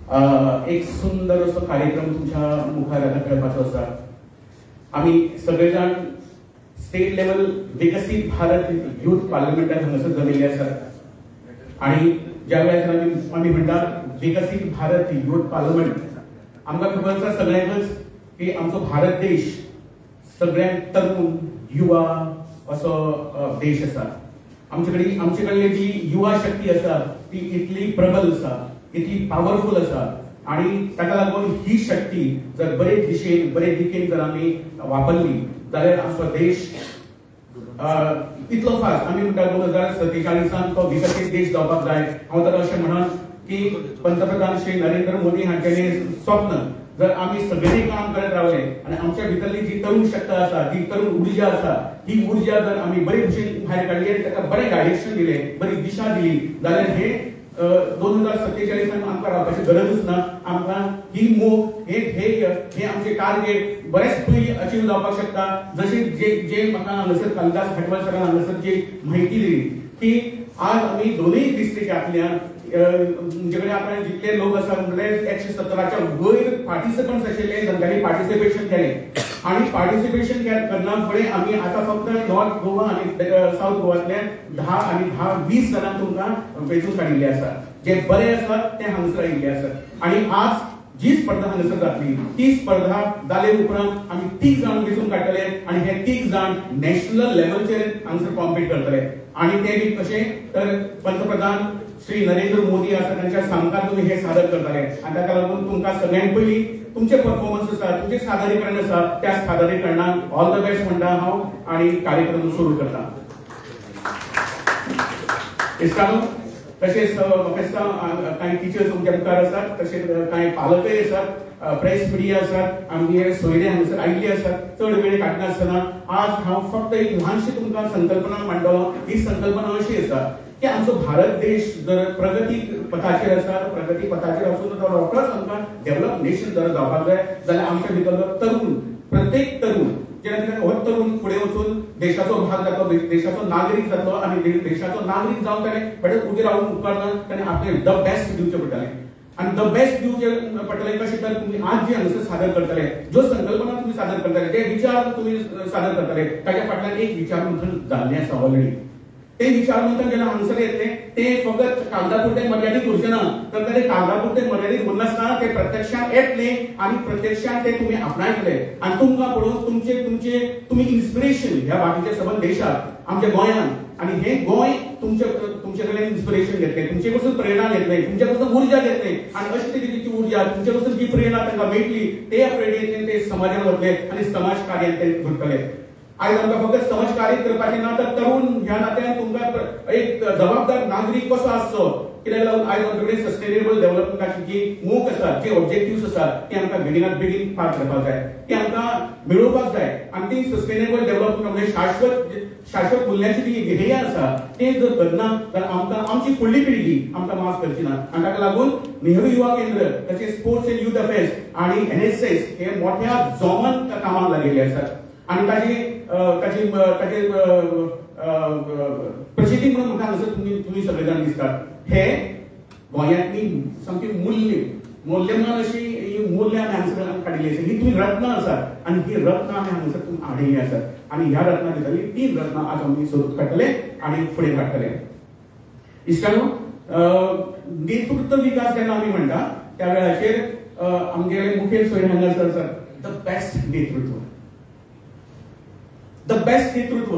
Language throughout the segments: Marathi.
एक सुंदर असो कार्यक्रम तुमच्या मुखार आता खेळपाचो आसा। आम्ही सगळेजण स्टेट लेवल विकसित भारत युथ पार्लमेंटात हांगासर जमिल्ले आसात आणि ज्या वेळार आम्ही म्हणतात विकसित भारत युथ पार्लमेंट, आमकां खबर आसा सगळ्यांकच की आमचो भारत देश सगळ्यांत तरुण युवा असो देश आसा। आमचे कडली जी युवा शक्ती आसा ती इतली प्रबल आसा, इतली पॉवरफुल आसा आणि ताका लागून ही शक्ती जर बरे दिशेन बरे दिकेन जर आमी वापरली जाल्यार आमचो देश इतलो फास्ट आमी म्हणटा 2047 तो विकसीत देश जावपाक जाय। हांव तर अशें म्हणन की पंतप्रधान श्री नरेंद्र मोदी हांचें स्वप्न जर आमी सगळीं काम करत रावले आणि आमच्या भितरली जी तरुण शक्ती आसा, जी तरुण उर्जा आसा, ही उर्जा जर आमी बरे भशेन भायर काडली आनी ताका बरें डायरेक्शन दिलें, बरी दिशा दिली जाल्यार हे 2047 आमकां रावपाची गरजच ना। आमकां ही मोख हे आमचे टार्गेट बरेच पयलीं अचीव जावपाक शकता। जशें जे म्हाका हांगासर कालिदास खटवल सरान हांगासर जी म्हायती दिली की आज आमी दोनूय डिस्ट्रिक्टांतल्यान म्हणजे कडेन आतां जितले लोक आसा म्हणल्यार 117च्या वयर पार्टिसिपंट्स आशिल्ले, तांच्यांनी पार्टिसिपेशन केलें आणि पार्टिसिपेशन करना फुडें आमी आतां फक्त नॉर्थ गोवा आनी साउथ गोवांतल्यान 10 आनी 10-20 जाणांक तुमकां वेंचून काडिल्ले आसा, जे बरे आसात ते हांगासर आयिल्ले आसात। आणि आज जी स्पर्धा हांगासर जातली ती स्पर्धा जाले उपरांत आमी 30 जाण वेंचून काडटले आणि हे 30 जाण नॅशनल लेवलचेर हांगासर कॉम्पीट करतले आणि ते बी कशें तर पंतप्रधान श्री नरेंद्र मोदी आसा तांच्या सांगतात तुम्ही हे सादर करतले आणि ताका लागून तुमकां सगळ्यांत पयलीं तुमचे परफॉर्मन्स आसा, तुमचे सादरीकरण आसा, त्या सादरीकरणाक ऑल द बेस्ट म्हणटा हांव आणि कार्यक्रम सुरू करता। इश्टानो तशेंच म्हाका दिसता कांय टिचर्स तुमच्या मुखार आसात, तशेंच कांय पालकय आसात, प्रेस मिडिया आसात, आमगे सोयरे हांगासर आयिल्ले आसात। चड वेळ काडनासतना आज हांव फक्त एक ल्हानशी तुमकां संकल्पना मांडटलो। ही संकल्पना अशी आसा की आमचो भारत देश जर प्रगती पथाचेर आसा, प्रगती पथाचेर आसून तो रोखडोच आमकां डेव्हलप नेशन जर जावपाक जाय जाल्यार आमच्या भितरलो तरुण, प्रत्येक तरुण जेन्ना हो तरुण फुडें वचून देशाचो भाग जातलो, देशाचो नागरीक जातलो आणि देशाचो नागरीक जावन ताणें बेठेच उबे रावून उपकारना, ताणें आपलें द बेस्ट दिवचें पडटलें आणि द बेस्ट दिवचें पडटलें कशें तर तुमी आज जे हांगासर सादर करतले, ज्यो संकल्पना तुमी सादर करतले, जे विचार तुमी सादर करतले ताच्या फाटल्यान एक विचार मंथन जाल्लें आसा ऑलरेडी। ते विचार मंथन जेन्ना हांगासर येतले ते फकत कागदापुरते मर्यादित उरचे ना, तर ते कागदापुरते मर्यादित उरनासतना ते प्रत्यक्षात येतले आणि प्रत्यक्षात ते तुम्ही आपणायतले आणि तुमकां पळोवन तुम्ही इन्स्पिरेशन ह्या बाकीच्या सबंद देशात आमच्या गोंयांत आणि हे गोंय तुमचे कडल्यान इन्स्पिरेशन घेतले, तुमचे पासून प्रेरणा घेतले, तुमचे पासून उर्जा घेतले आणि अशी तरेची उर्जा तुमचे पासून जी प्रेरणा तांकां मेळटली ते प्रेरणेतल्यान ते समाजान वतले आणि समाज कार्यात ते घडटले। आज आमकां फक्त समाज कार्य करपाचें ना तर तरुण ह्या नात्यान तुमकां एक जबाबदार नागरीक कसो आसचो, कित्याक लागून आज आमचे कडेन सस्टेनेबल डेव्हलपमेंटाची जी मोख आसा, जे ऑब्जेक्टिव्स आसात ते आमकां बेगिनात बेगीन पार करपाक जाय, ते आमकां मेळोवपाक जाय आणि ती सस्टेनेबल डेव्हलपमेंट म्हणजे शाश्वत मूल्याची जी ध्येय आसा ते जर करना जाल्यार आमकां आमची फुडली पिळगी आमकां माफ करची ना। आनी ताका लागून नेहरू युवा केंद्र तशेंच स्पोर्ट्स एंड युथ अफेर्स आणि NSS हे मोठ्या जोमान कामाक लागिल्ले आसात आणि ताजी प्रसिद्धी म्हणून म्हाका हांगासर तुम्ही सगळे जाण दिसतात। हे गोंयांतली सामकी मूल्यमान अशी मूल्य आमी हांगासर काडिल्ली आसा, ही तुम्ही रत्नां आसात आणि ही रत्नां आमी हांगासर हाडिल्लीं आसात आणि ह्या रत्नां भितरली 3 रत्नां आज आमी सोदून काडटले आणि फुडें काडटले। इश्टानो नेतृत्व विकास जेन्ना आमी म्हणटा त्या वेळाचेर आमगेले मुखेल सोयरे हांगासर आसात द बेस्ट नेतृत्व, द बेस्ट नेतृत्व।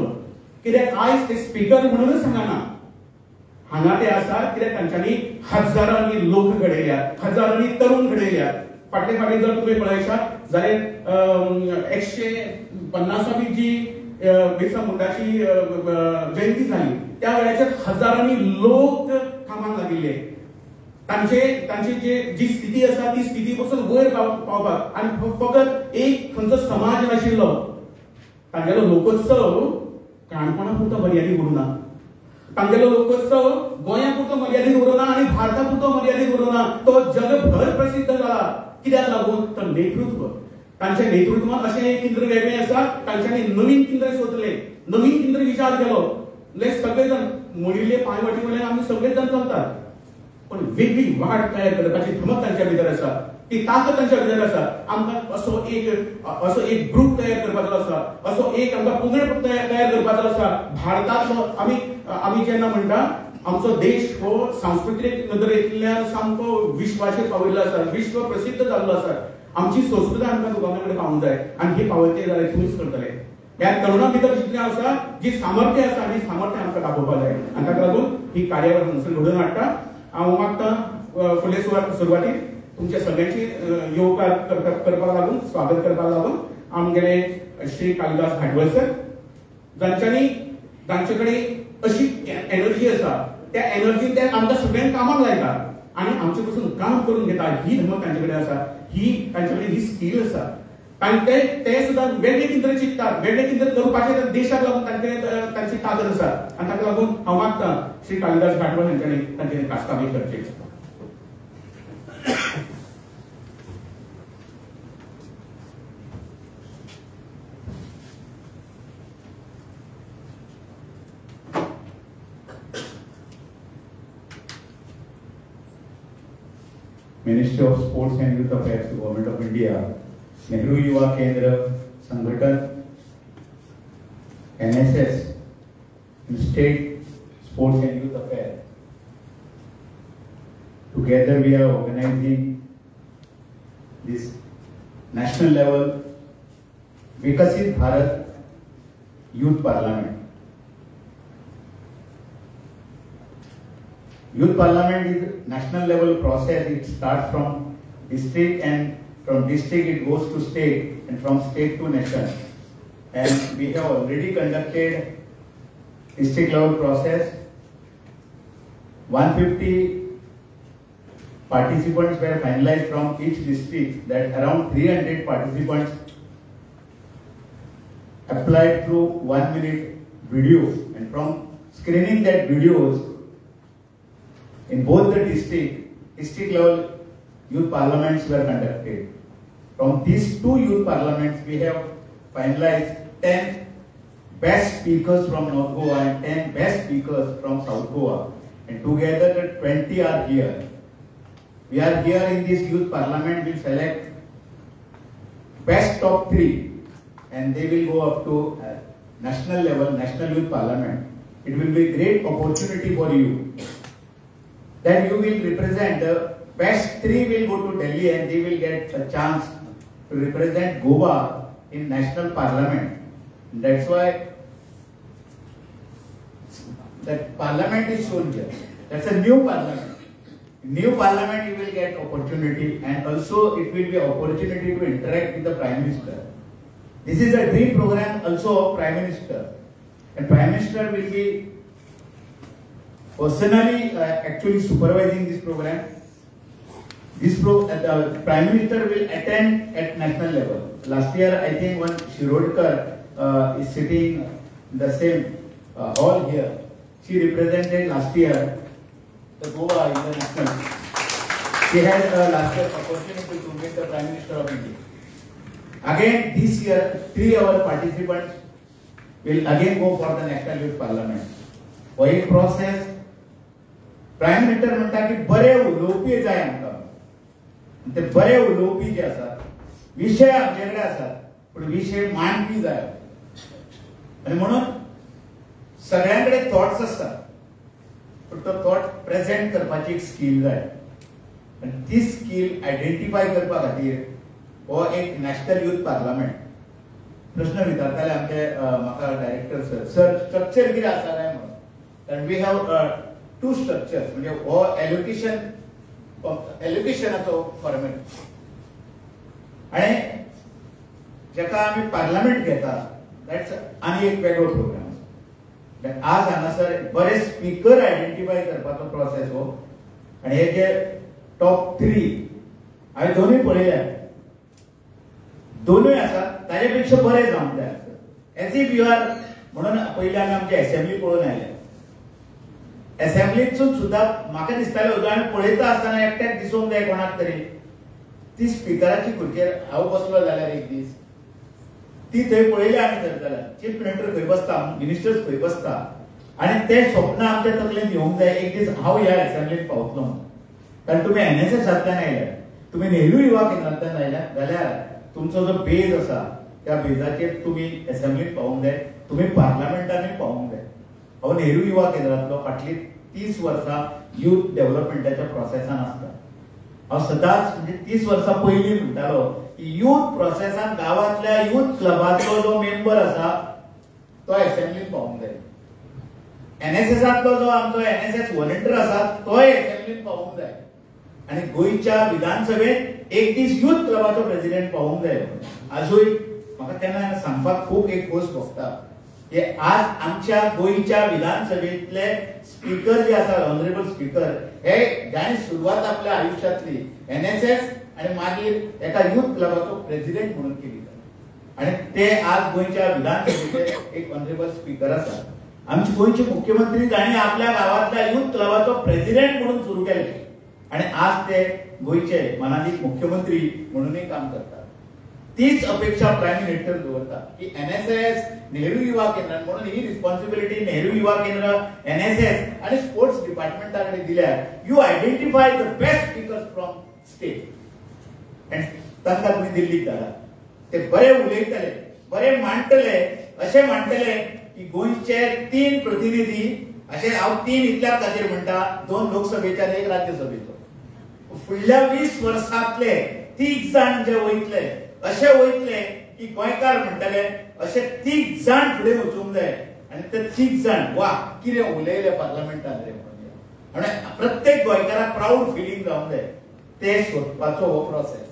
कित्याक आयज ते स्पीकर म्हणूनच हांगा हांगा ते आसात कित्याक तांच्यांनी हजारांनी लोक घडयल्यात, हजारांनी तरुण घडयल्यात। फाटले जर तुम्ही पळयशात जाल्यार 150वी जी बिरसा मुंडाची जयंती झाली त्या वेळाचेर हजारांनी लोक कामाक लागिल्ले। तांची जी स्थिती आसा ती स्थिती पासून वयर पावपाक आणि फकत एक खंयचो समाज नाशिल्लो, तांगेलो लोकोत्सव काणकोणा पुरतो मर्यादित उरूना, तांगेलो लोकोत्सव गोंया पुरतो मर्यादित उरूना आणि भारता पुरतो मर्यादित उरूना, तो जगभर प्रसिद्ध जाला। कित्याक लागून तर नेतृत्व, तांच्या नेतृत्वान अशें एक केंद्र वेगळें आसा, तांच्यांनी नवीन केंद्र सोदले, नवीन केंद्र विचार केलो, सगळे जाण मडिल्ले पांयवाटी वयल्यान आमी सगळे जाण चलतात, पण वेगळी वाड तयार करपाची धमक तांच्या भितर आसा, ती ताकद तांच्या भितर आसा. आमकां असो एक ग्रूप तयार करपाचो आसा, असो एक आमकां पंगड तयार करपाचो आसा. भारतांतलो आमी जेन्ना म्हणटा आमचो देश हो सांस्कृतीक नदरेंतल्यान सामको विश्वाचेर पाविल्लो आसा, विश्व प्रसिद्ध जाल्लो आसा. आमची संस्कृताय आमकां दुगावणे कडेन पावूंक जाय आनी ही पावयतले जाल्यार तुमीच करतले. ह्या तरुणां भितर जितलें आसा, जी सामर्थ्य आसा आनी सामर्थ्य आमकां दाखोवपाक जाय आनी ताका लागून ही कार्यावळ हांगसर घडोवन हाडटा. हांव मागतां फुडले सुरवातीक तुमच्या सगळ्यांची येवकार करपाक लागून, स्वागत करपाक लागून आमगेले श्री कालिदास घाटवळ सर, जांचे कडेन अशी एनर्जी आसा, त्या एनर्जीन ते आमकां सगळ्यांक कामाक लायतात आनी आमचे पसून काम करून घेतात. ही धमक तांचे कडेन आसा, ही तांचे कडेन ही स्कील आसा. आणि ते सुद्धा वेगळे कितें चिंततात, वेगळे कितें करपाचे देशाक लागून तांची ताकद आसा आनी ताका लागून हांव मागतां श्री कालिदास घाटवळ हांच्यांनी कास्तावीत करचें. Ministry of Sports and Youth Affairs, Government of India, Nehru Yuva Kendra Sangathan, NSS, and State Sports and Youth Affairs. Together we are organizing this national level Vikasit Bharat Youth Parliament. Youth Parliament is a national level process. It starts from district and from district it goes to state and from state to nation. And we have already conducted district level process. 150 participants were finalized from each district. That around 300 participants applied through 1 minute video, and from screening that videos in both the district level youth parliaments were conducted. From these two youth parliaments, we have finalized 10 best speakers from North Goa and 10 best speakers from South Goa. And together the 20 are here. We are here in this youth parliament, we select best top 3 and they will go up to national level, national youth parliament. It will be a great opportunity for you. Then you will represent, the best 3 will go to Delhi and they will get a chance to represent Goa in national parliament. And that's why that parliament is shown here. That's a new parliament. New parliament you will get opportunity, and also it will be opportunity to interact with the Prime Minister. This is a dream program also of Prime Minister. And Prime Minister will be personally actually supervising this program. The Prime Minister will attend at national level. Last year, I think one Shirodkar is sitting in the same hall here. She represented last year the Goa International. She had last year opportunity to meet the Prime Minister of India. Again, this year, 3 our participants will again go for the National Youth Parliament. For a process, prime minister म्हणटा की बरे उलोवपी जाय आमकां. ते बरे उलोवपी जे आसात, विशय आमचे कडेन आसात, पूण विशय मांडपी जाय. आनी म्हणून सगळ्यां कडेन थॉट्स आसतात, पूण तो थॉट प्रेझेंट करपाची एक स्कील जाय. आनी ती स्कील आयडेंटिफाय करपा खातीर हो एक नॅशनल यूथ पार्लमेंट. प्रश्न विचारताले आमचे म्हाका डायरेक्टर सर स्ट्रक्चर कितें आसा काय म्हणून. कारण वी हॅव 2 structures, म्हणजे हो एलोकेशनाचो फॉर्मेट आणि जेका आमी पार्लमेंट घेता दॅट्स आनी एक वेगळो प्रोग्राम. आज हांगासर बरे स्पीकर आयडेंटिफाय करपाचो प्रोसेस हो. आणि हे जे टॉप 3 हांवें दोनूय पळयल्या, दोनूय आसात ताजे पेक्षा बरे जावंक जाय. एज इफ यू आर म्हणून पयलीं आमी आमची असेंब्ली पळोवन आयले. असेंब्लीतसून सुद्धा म्हाका दिसतालें उदाहरण पळयता आसतना एकट्याक दिसूंक जाय कोणाक तरी ती स्पिकराची खुर्चेर हांव बसलो जाल्यार एक दीस ती थंय पळयली आमी धरताले. चीफ मिनिस्टर खंय बसता, मिनिस्टर्स खंय बसता, आनी तें स्वप्न आमच्या तकलेंत येवंक जाय एक दीस हांव ह्या असेंब्लीत पावतलो. कारण तुम्ही NSSतल्यान आयल्या, तुम्ही नेहरू युवा केंद्रांतल्यान आयल्या जाल्यार तुमचो जो बेज आसा त्या बेजाचेर तुम्ही असेंब्लीत पावूंक जाय, तुम्ही पार्लमेंटानूय पावूंक जाय. हांव नेहरू युवा केंद्रांतलो फाटली 30 वर्सां युथ डेव्हलपमेंटाच्या प्रोसेसान आसता. हांव सदांच म्हणजे 30 वर्सां पयलीं म्हणटालो की युथ प्रोसेसान गांवांतल्या युथ क्लबाचो जो मेंबर आसा तो असेंब्लीत पावूंक जाय. NSSतलो जो आमचो NSS व्हॉलंटियर आसा तोय असेंब्लीत पावूंक जाय. आणि गोंयच्या विधानसभेत एक दीस युथ क्लबाचो प्रेसिडेंट पावूंक जाय. आजूय म्हाका तेन्ना सांगपाक खूब एक खोस भोगता की आज आमच्या गोंयच्या विधानसभेतले स्पीकर जे आसा, ऑनरेबल स्पीकर, हे ज्याने सुरवात आपल्या आयुष्यातली NSS आणि मागीर एका युथ क्लबाचो प्रेसिडेंट म्हणून केली आणि ते आज गोंयच्या विधानसभेचे एक ऑनरेबल स्पीकर आसा. आमचे गोंयचे मुख्यमंत्री तांणी आपल्या गावातल्या युथ क्लबाचो प्रेसिडेंट म्हणून सुरू केले आणि आज ते गोंयचे मानाधीश मुख्यमंत्री म्हणूनही काम करतात. तीच अपेक्षा प्राईम मिनिस्टर दवरता की NSS नेहरू युवा केंद्र म्हणून ही रिस्पॉन्सिबिलिटी नेहरू युवा केंद्र, NSS आणि स्पोर्ट्स डिपार्टमेंटाकडे दिल्यार you identify the best speakers from state आणि तांकां तुम्ही दिल्लीक धाडात. ते बरे उलयतले, बरे मांडटले, असे मांडटले की गोंयचे 3 प्रतिनिधी, असे हांव 3 इतल्याच खातीर म्हणटा, 2 लोकसभेचे आनी 1 राज्यसभेचो. फुडल्या 20 वर्सांतले 30 जाण जे वयतले असे वयतले की गोंयकार म्हणटले असे 30 जाण फुडें वचूंक जाय आणि ते 30 जाण वा कितें उलयले पार्लमेंटान रे म्हणून आणि प्रत्येक गोंयकाराक प्राऊड फिलिंग जावंक जाय. ते सोदपाचो हो प्रोसेस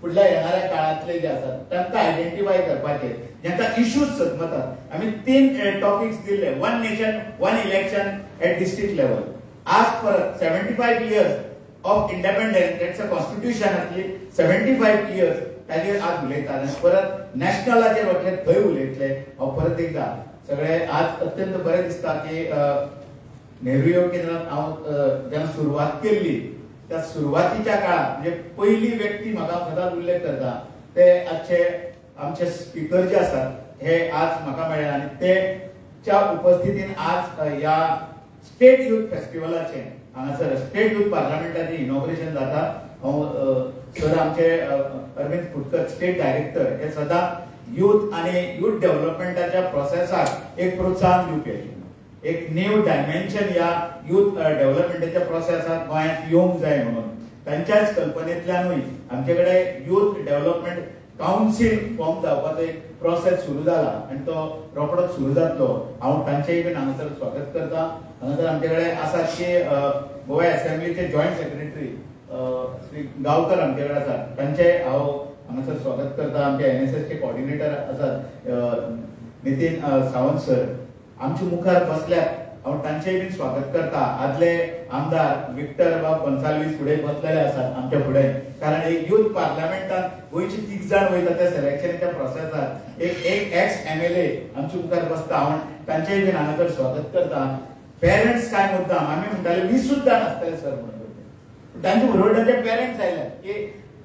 फुडल्या येणाऱ्या काळातले जे आसात तांकां आयडेंटिफाय करपाचे, जांकां इश्यूज सदमतात. आमी 3 टॉपिक्स दिल्ले, 1 nation 1 election at district level. आज परत 75 years of independence, that's a कॉन्स्टिट्यूशनातली 75 इयर्स ताजेर आज उलयतात आनी परत नॅशनलाचेर वतले थंय उलयतले. हांव परत एकदा सगळे आज अत्यंत बरें दिसता की नेहरू युवा केंद्रांत हांव जेन्ना सुरवात केल्ली त्या सुरवातीच्या काळात म्हणजे पहिली व्यक्ती म्हाका सदांच उल्लेख करता ते आजचे आमचे स्पीकर जे आसात हे आज म्हाका मेळ्ळे आणि तेच्या उपस्थितीन आज या स्टेट युथ फेस्टिवलाचे हांगासर स्टेट युथ पार्लमेंटाचे इनॉग्रेशन जाता. हांव सर आमचे अरविंद फुटकर स्टेट डायरेक्टर हे सदां युथ आणि युथ डेव्हलपमेंटाच्या प्रोसेसाक एक प्रोत्साहन दिवपी, एक न्यू डायमेन्शन या युथ डेव्हलपमेंटाच्या प्रोसेसात गोंयांत येवंक जाय म्हणून तांच्याच कल्पनेंतल्यानूय आमचेकडे युथ डेव्हलपमेंट काउन्सिल फॉर्म जावपाचो एक प्रोसेस सुरू जाला आणि तो रोखडोच सुरू जातलो. हांव तांचेय बीन हांगासर स्वागत करता. हांगासर आमचेकडे आसात की गोवा असेंब्लीचे जॉयंट सेक्रेटरी श्री गांवकर आमचेकडे आसात, तांचे हांव हांगासर स्वागत करता. आमचे NSSचे कोऑर्डिनेटर आसात नितीन सावंत सर, आमचे मुखार बसल्यात, हांव तांचेय बीन स्वागत करता. आदले आमदार विक्टर बाब गोन्साल्वीस फुडें बसलेले आसात आमच्या फुडें, कारण एक युथ पार्लमेंटान गोंयचे 30 जाण वयता त्या सिलेक्शनाच्या प्रोसेसात एक एक्स MLA आमच्या मुखार बसता. हांव तांचेय बीन हांगासर स्वागत करता. पेरंट्स काय मुद्दाम आमी म्हणटाले 20 जाण आसतले सर म्हणून, तांचे बरोबर तांचे पेरंट्स आयले की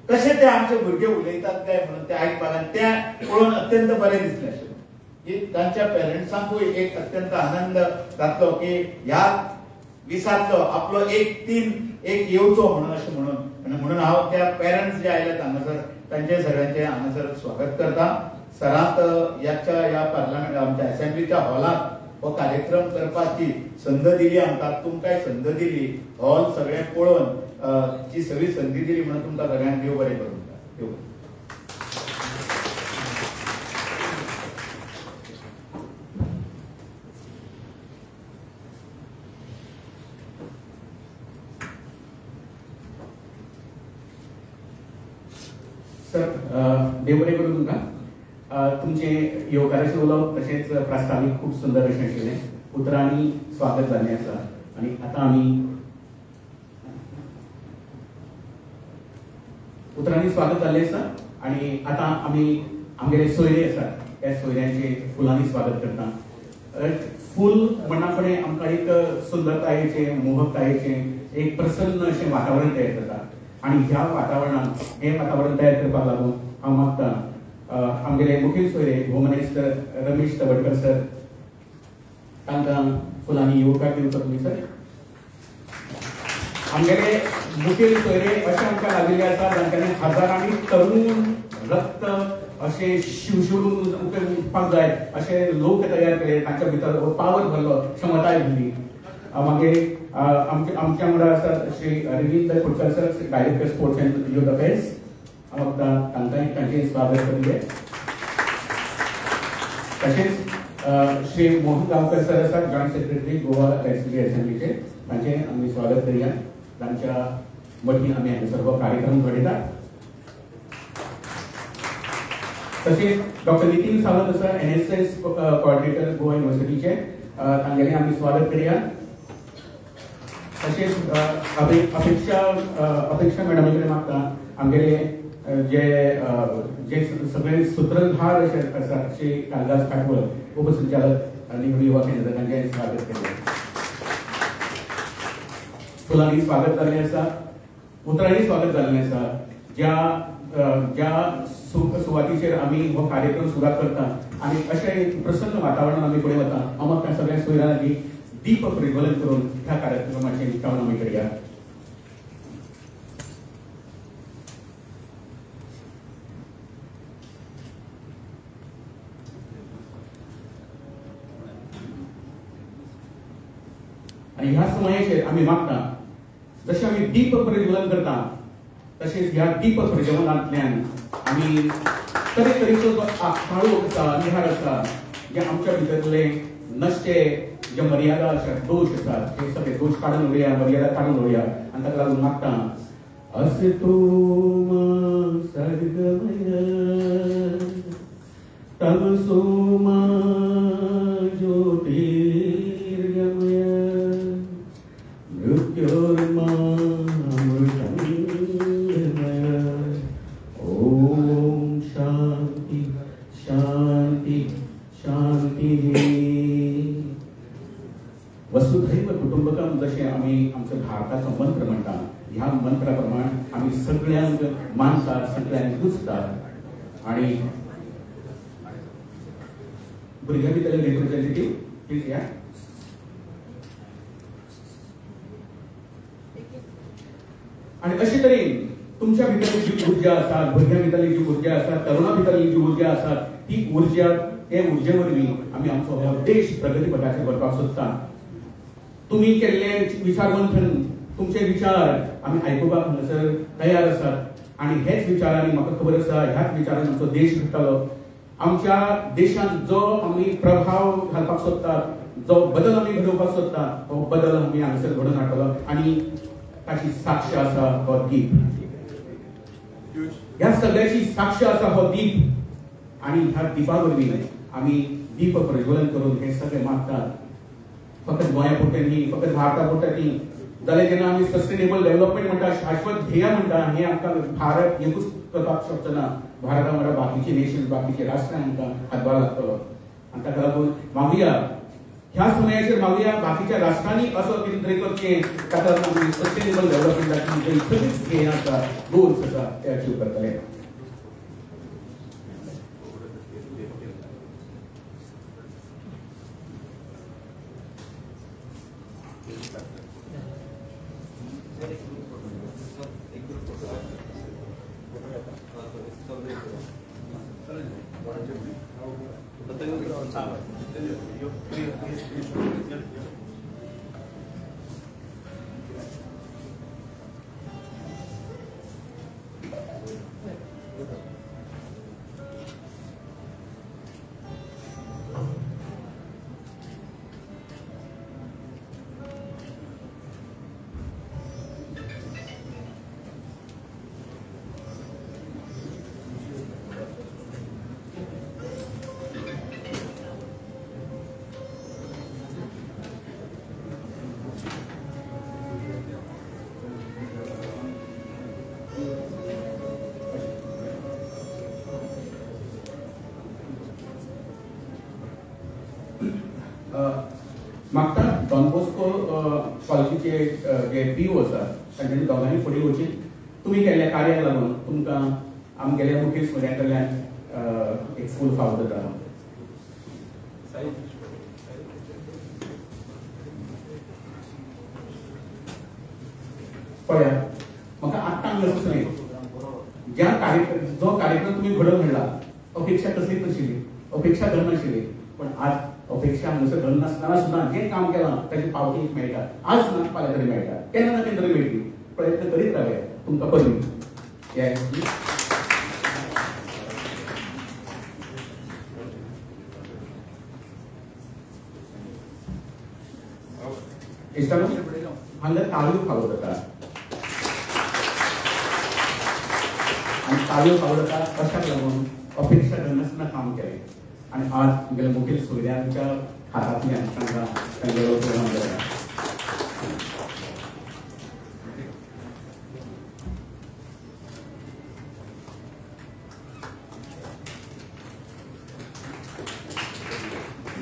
कशे ते आमचे भुरगे उलयतात काय म्हणून ते आयकपाक ते पळोवन अत्यंत बरें दिसलें की तांच्या पेरंट्सांकूय एक अत्यंत आनंद जातलो की ह्या विसातलो आपलो एक येवचो म्हणून अशें म्हणून हांव त्या पेरंट्स जे आयल्यात हांगासर तांचे सगळ्यांचे हांगासर स्वागत करता. सरांत ह्या पार्लमेंट आमच्या असेंब्लीच्या हॉलांत हो कार्यक्रम करपाची संद दिली आमकां, तुमकांय संद दिली, हॉल सगळे पळोवन जी सगळी संधी दिली म्हणून तुमकां सगळ्यांक देव बरें करूं. देव सर देव बरें करूं तुमकां. तुमचे येवकाराचे उलोवप तशेंच प्रास्तावीक खूब सुंदर अशें आशिल्लें. उतरांनी स्वागत जाल्लें आसा आनी आतां आमी उतरांनी स्वागत जाल्लें आसा आनी आतां आमी आमगेले सोयरे आसात त्या सोयऱ्यांचे फुलांनी स्वागत करता. फूल म्हणना फुडें आमकां एक सुंदरतायेचें मोहकतायेचें एक प्रसन्न अशें वातावरण तयार जाता आनी ह्या वातावरणान हें वातावरण तयार करपाक लागून हांव मागतां आमगेले मुखेल सोयरे home minister Ramesh Tawadkar sir तांकां फुलांनी येवकार दिवचो तुमी सर. आमगेले मुखेल सोयरे अशे आमकां लागिल्ले आसा जांच्यांनी हजारांनी तरुण रक्त अशे शिवशिवून उठपाक जाय अशे लोक तयार केले तांच्या भितर पावर भरलो क्षमताय भरली मागीर आमच्या वांगडा आसात श्री अरविंद खोडकर sir director sports and youth affairs तांकांय तांचे स्वागत करूया तशेंच श्री मोहन गांवकर सर आसात जॉयंट सेक्रेटरी गोवा लेजिस्लेटिव्ह असेंब्लीचे तांचे आमी स्वागत करूया तांच्या मदीं आमी हांगा सर्व कार्यक्रम घडयतात तशेंच डॉक्टर नितीन सावंत आसा NSS कोऑर्डिनेटर गोवा युनिव्हर्सिटीचे तांगेलें आमी स्वागत करूया तशेंच अपेक्षा मॅडम कडेन मागता आमगेले जे सगळे सूत्रधार अशे आसात श्री कालिदास काटवळ उपसंचालक निवड युवा केंद्र तांचें स्वागत करूया फुलांनी स्वागत जाल्लें आसा उतरांनी स्वागत जाल्लें आसा ज्या सुवातीचेर आमी हो कार्यक्रम सुरवात करता आनी अशें प्रसन्न वातावरणान आमी फुडें वता हांव म्हाका सगळ्या सोयऱ्यांनी दीप प्रज्वलन करून ह्या कार्यक्रमाचें निकाल आमी करया आनी ह्या समयाचेर आमी मागता जशें आमी दीप प्रज्वलन करता तशेंच ह्या दीप प्रज्वलनांतल्यान आमी तरेतरेचो जो काळोख आसा निहार आसा जे आमच्या भितरले नश्टे जे मर्यादा आसा दोष आसात ते सगळे दोष काडून उडया मर्यादा काडून उडया आनी ताका लागून मागता असतो मा सद्गमय तमसो मा ज्योतिर्गमय मृत्योर्मा ओम शांति शांति शांति वसुधैव कुटुंबकम जशें आमी आमचो भारताचो मंत्र म्हणटा ह्या मंत्रा प्रमाण आमी सगळ्यांक मानतात सगळ्यांक पुजतात आनी भुरग्यां भितरले रिप्रेझेंटेटिव्ह प्लीज या आनी अशे तरेन तुमच्या भितरली जी उर्जा आसा भुरग्यां भितरली जी उर्जा आसा तरुणां भितरली जी उर्जा आसा ती उर्जा ते उर्जे वरवीं आमी आमचो हो देश प्रगती पथाचेर व्हरपाक सोदता तुम्ही केल्ले विचार मंथन तुमचे विचार आमी आयकुपाक हांगासर तयार आसात आनी हेच विचारांनी म्हाका खबर आसा ह्याच विचारान आमचो देश घडटलो आमच्या देशांत जो आमी प्रभाव घालपाक सोदतात जो बदल आमी घडोवपाक सोदतात हो बदल आमी हांगासर घडोवन हाडटलो आनी ताची साक्ष आसा हो दीप ह्या सगळ्याची साक्ष आसा हो दीप आनी ह्या दिपा वरवीं आमी दीप प्रज्वलन करून हे सगळे मागतात फकत गोंया पुरतें न्ही फकत भारता पुरतें न्ही जाल्यार जेन्ना आमी सस्टेनेबल डेव्हलपमेंट म्हणटा शाश्वत ध्येय म्हणटा हे आमकां भारत एकूच करपाक शकचो भारता वांगडा बाकीचे नेशन बाकीचे राष्ट्रां आमकां हातभार लागतलो आनी ताका लागून मागुया ह्या समयाचेर मागुया बाकीच्या राष्ट्रांनी असो कितें करचें ताका लागून आमी सस्टेनेबल डेव्हलपमेंटाची जी सगळीच ध्येय आसा गोल्स आसा ते अचीव करतले मागता डॉन बॉस्को कॉलेजीचे जे पीओ आसा तांच्यांनी दोगांनी फुडें वचीन तुमी केल्ल्या कार्याक लागून तुमकां आमगेल्या मुखेल सोयऱ्यां कडल्यान एक फूल फावो जाता कळ्या म्हाका आत्तां हांगा सुचलें जो कार्यक्रम तुम्ही घडोवन हाडला अपेक्षा कसलीच नाशिल्ली अपेक्षा धरनाशिल्ली पण आज अपेक्षा हांगासर धरनासतना सुद्दां जें काम केलां ताची पावती मेळटा आज ना फाल्यां तरी मेळटा केन्ना ना केन्ना तरी मेळटली प्रयत्न करीत रावया तुमकां बरी इश्टानो हांगा ताळयो फावो जाता आणि ताळयो फावो जाता कशाक लागून अपेक्षा धरनासतना काम केलें आणि आज आमगेल्या मुखेल सोयऱ्यांच्या हातांतल्यान तांगेलो प्रोग्राम जाता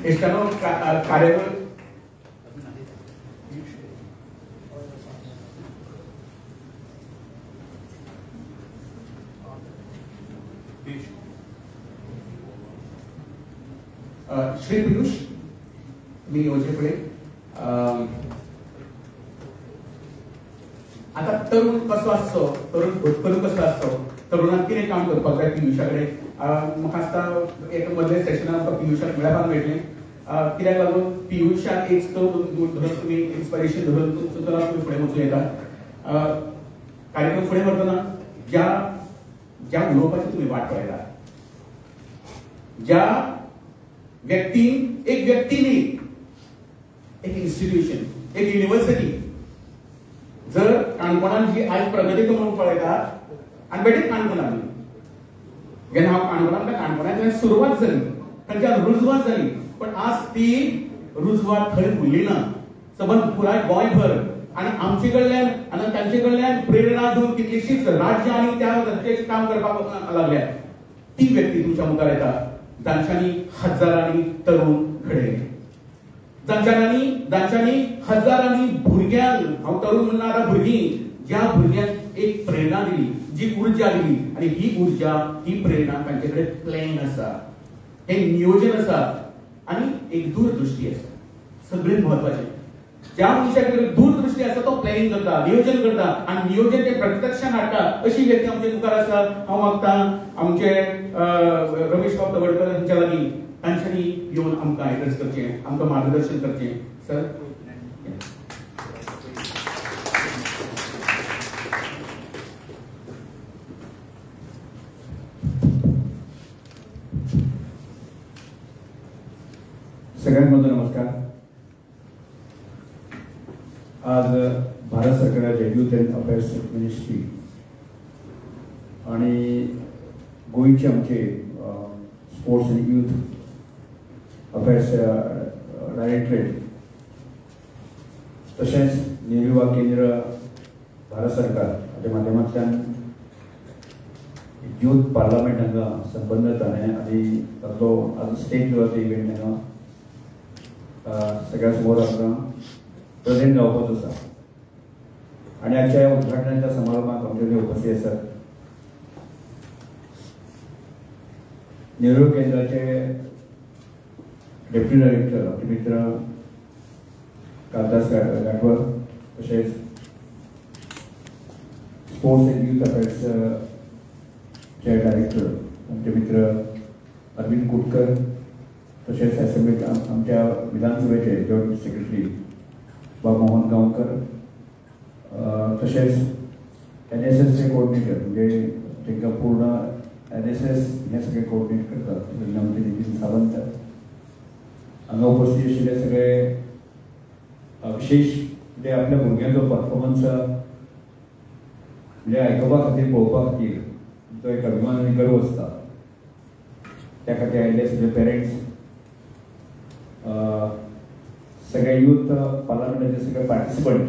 इश्टानो कार्यावळ श्री पियुष मी येवचे फुडें आता तरुण कसो आसचो तरुण भटकरू कसो आसचो तरुणाक कितें काम करपाक जाय पियुशा कडेन म्हाका आसता एक मदले सेशनान म्हाका पियुशाक मेळपाक मेळटलें कित्याक लागून पियुशाक एक धरून तुमी इन्स्पिरेशन धरून सुद्दां तुमी फुडें वचूं येता कार्यक्रम फुडें व्हरतना ज्या उलोवपाची तुमी वाट पळयता ज्या व्यक्तीन एक व्यक्ती न्ही एक इन्स्टिट्यूशन एक युनिव्हर्सिटी जर काणकोणान जी आज प्रगती करून पळयता आनी बेटे काणकोणान जेन्ना हांव काणकोणांतल्या काणकोणांतल्यान सुरवात जाली तांच्यान रुजवात जाली पण आज ती रुजवात थंय उरली ना सबंद पुराय गोंयभर आनी आमचे कडल्यान आनी तांचे कडल्यान प्रेरणा घेवन कितलीशीच राज्य आनी त्या धर्तेचेर काम करपाक लागल्यात ती व्यक्ती तुमच्या मुखार येता जांच्यांनी हजारांनी तरुण घडयले जांच्यांनी हजारांनी भुरग्यांक हांव तरुण म्हणणारा भुरगीं ज्या भुरग्यांक एक प्रेरणा दिली जी उर्जा दिली आणि ही उर्जा ही प्रेरणा तांचे कडेन प्लॅन आसा हे नियोजन आसा आणि एक दूरदृष्टी आसा सगळ्यांत महत्वाचें ज्या मनशा कडेन दूरदृष्टी आसा तो प्लॅनिंग करता नियोजन करता आणि नियोजन ते प्रत्यक्षान हाडटा अशी व्यक्ती आमचे मुखार आसा हांव मागतां आमचे रमेश बाब तवडकर हांच्या लागीं तांच्यांनी येवन आमकां एड्रेस करचें आमकां मार्गदर्शन करचें सर सगळ्यांना नमस्कार आज भारत सरकाराच्या यूथ अँड अफेअर्स मिनिस्ट्री आणि गोयचे आमचे sports and youth affairs directorate तशेंच नेहरू युवा केंद्र भारत सरकार हाच्या माध्यमांतल्यान यूथ पार्लमेंट हांगा संबंद जालें आनी ताचो आज स्टेट लेवलचो इव्हेंट हांगा सगळ्या समोर आमकां प्रेजेंट जावपाचो आसा आनी आजच्या ह्या उद्घाटनाच्या समारंभाक आमचे उपस्थित आसात नेहरू केंद्राचे डेप्युटी डायरेक्टर आमचे मित्र कालिदास गाटवर तशेंच स्पोर्ट्स अँड यूथ अफेअर्सचे डायरेक्टर आमचे मित्र अरविंद कुटकर तशेंच असेंब्ली आमच्या विधानसभेचे जॉईंट सेक्रेटरी बाब मोहन गांवकर तशेंच NSSचे कोऑर्डिनेटर म्हणजे तांकां पूर्ण NSS हे सगळे कोऑर्डिनेट करतात म्हणजे नितीन सावंत हांगा उपस्थित आशिल्ले सगळे विशेष म्हणजे आपल्या भुरग्यांचो परफॉर्मन्स म्हणजे आयकपा खातीर पळोवपा खातीर तो एक अभिमान आनी गर्व आसता त्या खातीर आयिल्ले सगळे पेरंट्स सगळे यूथ पार्लमेंटाचे सगळे पार्टिसिपंट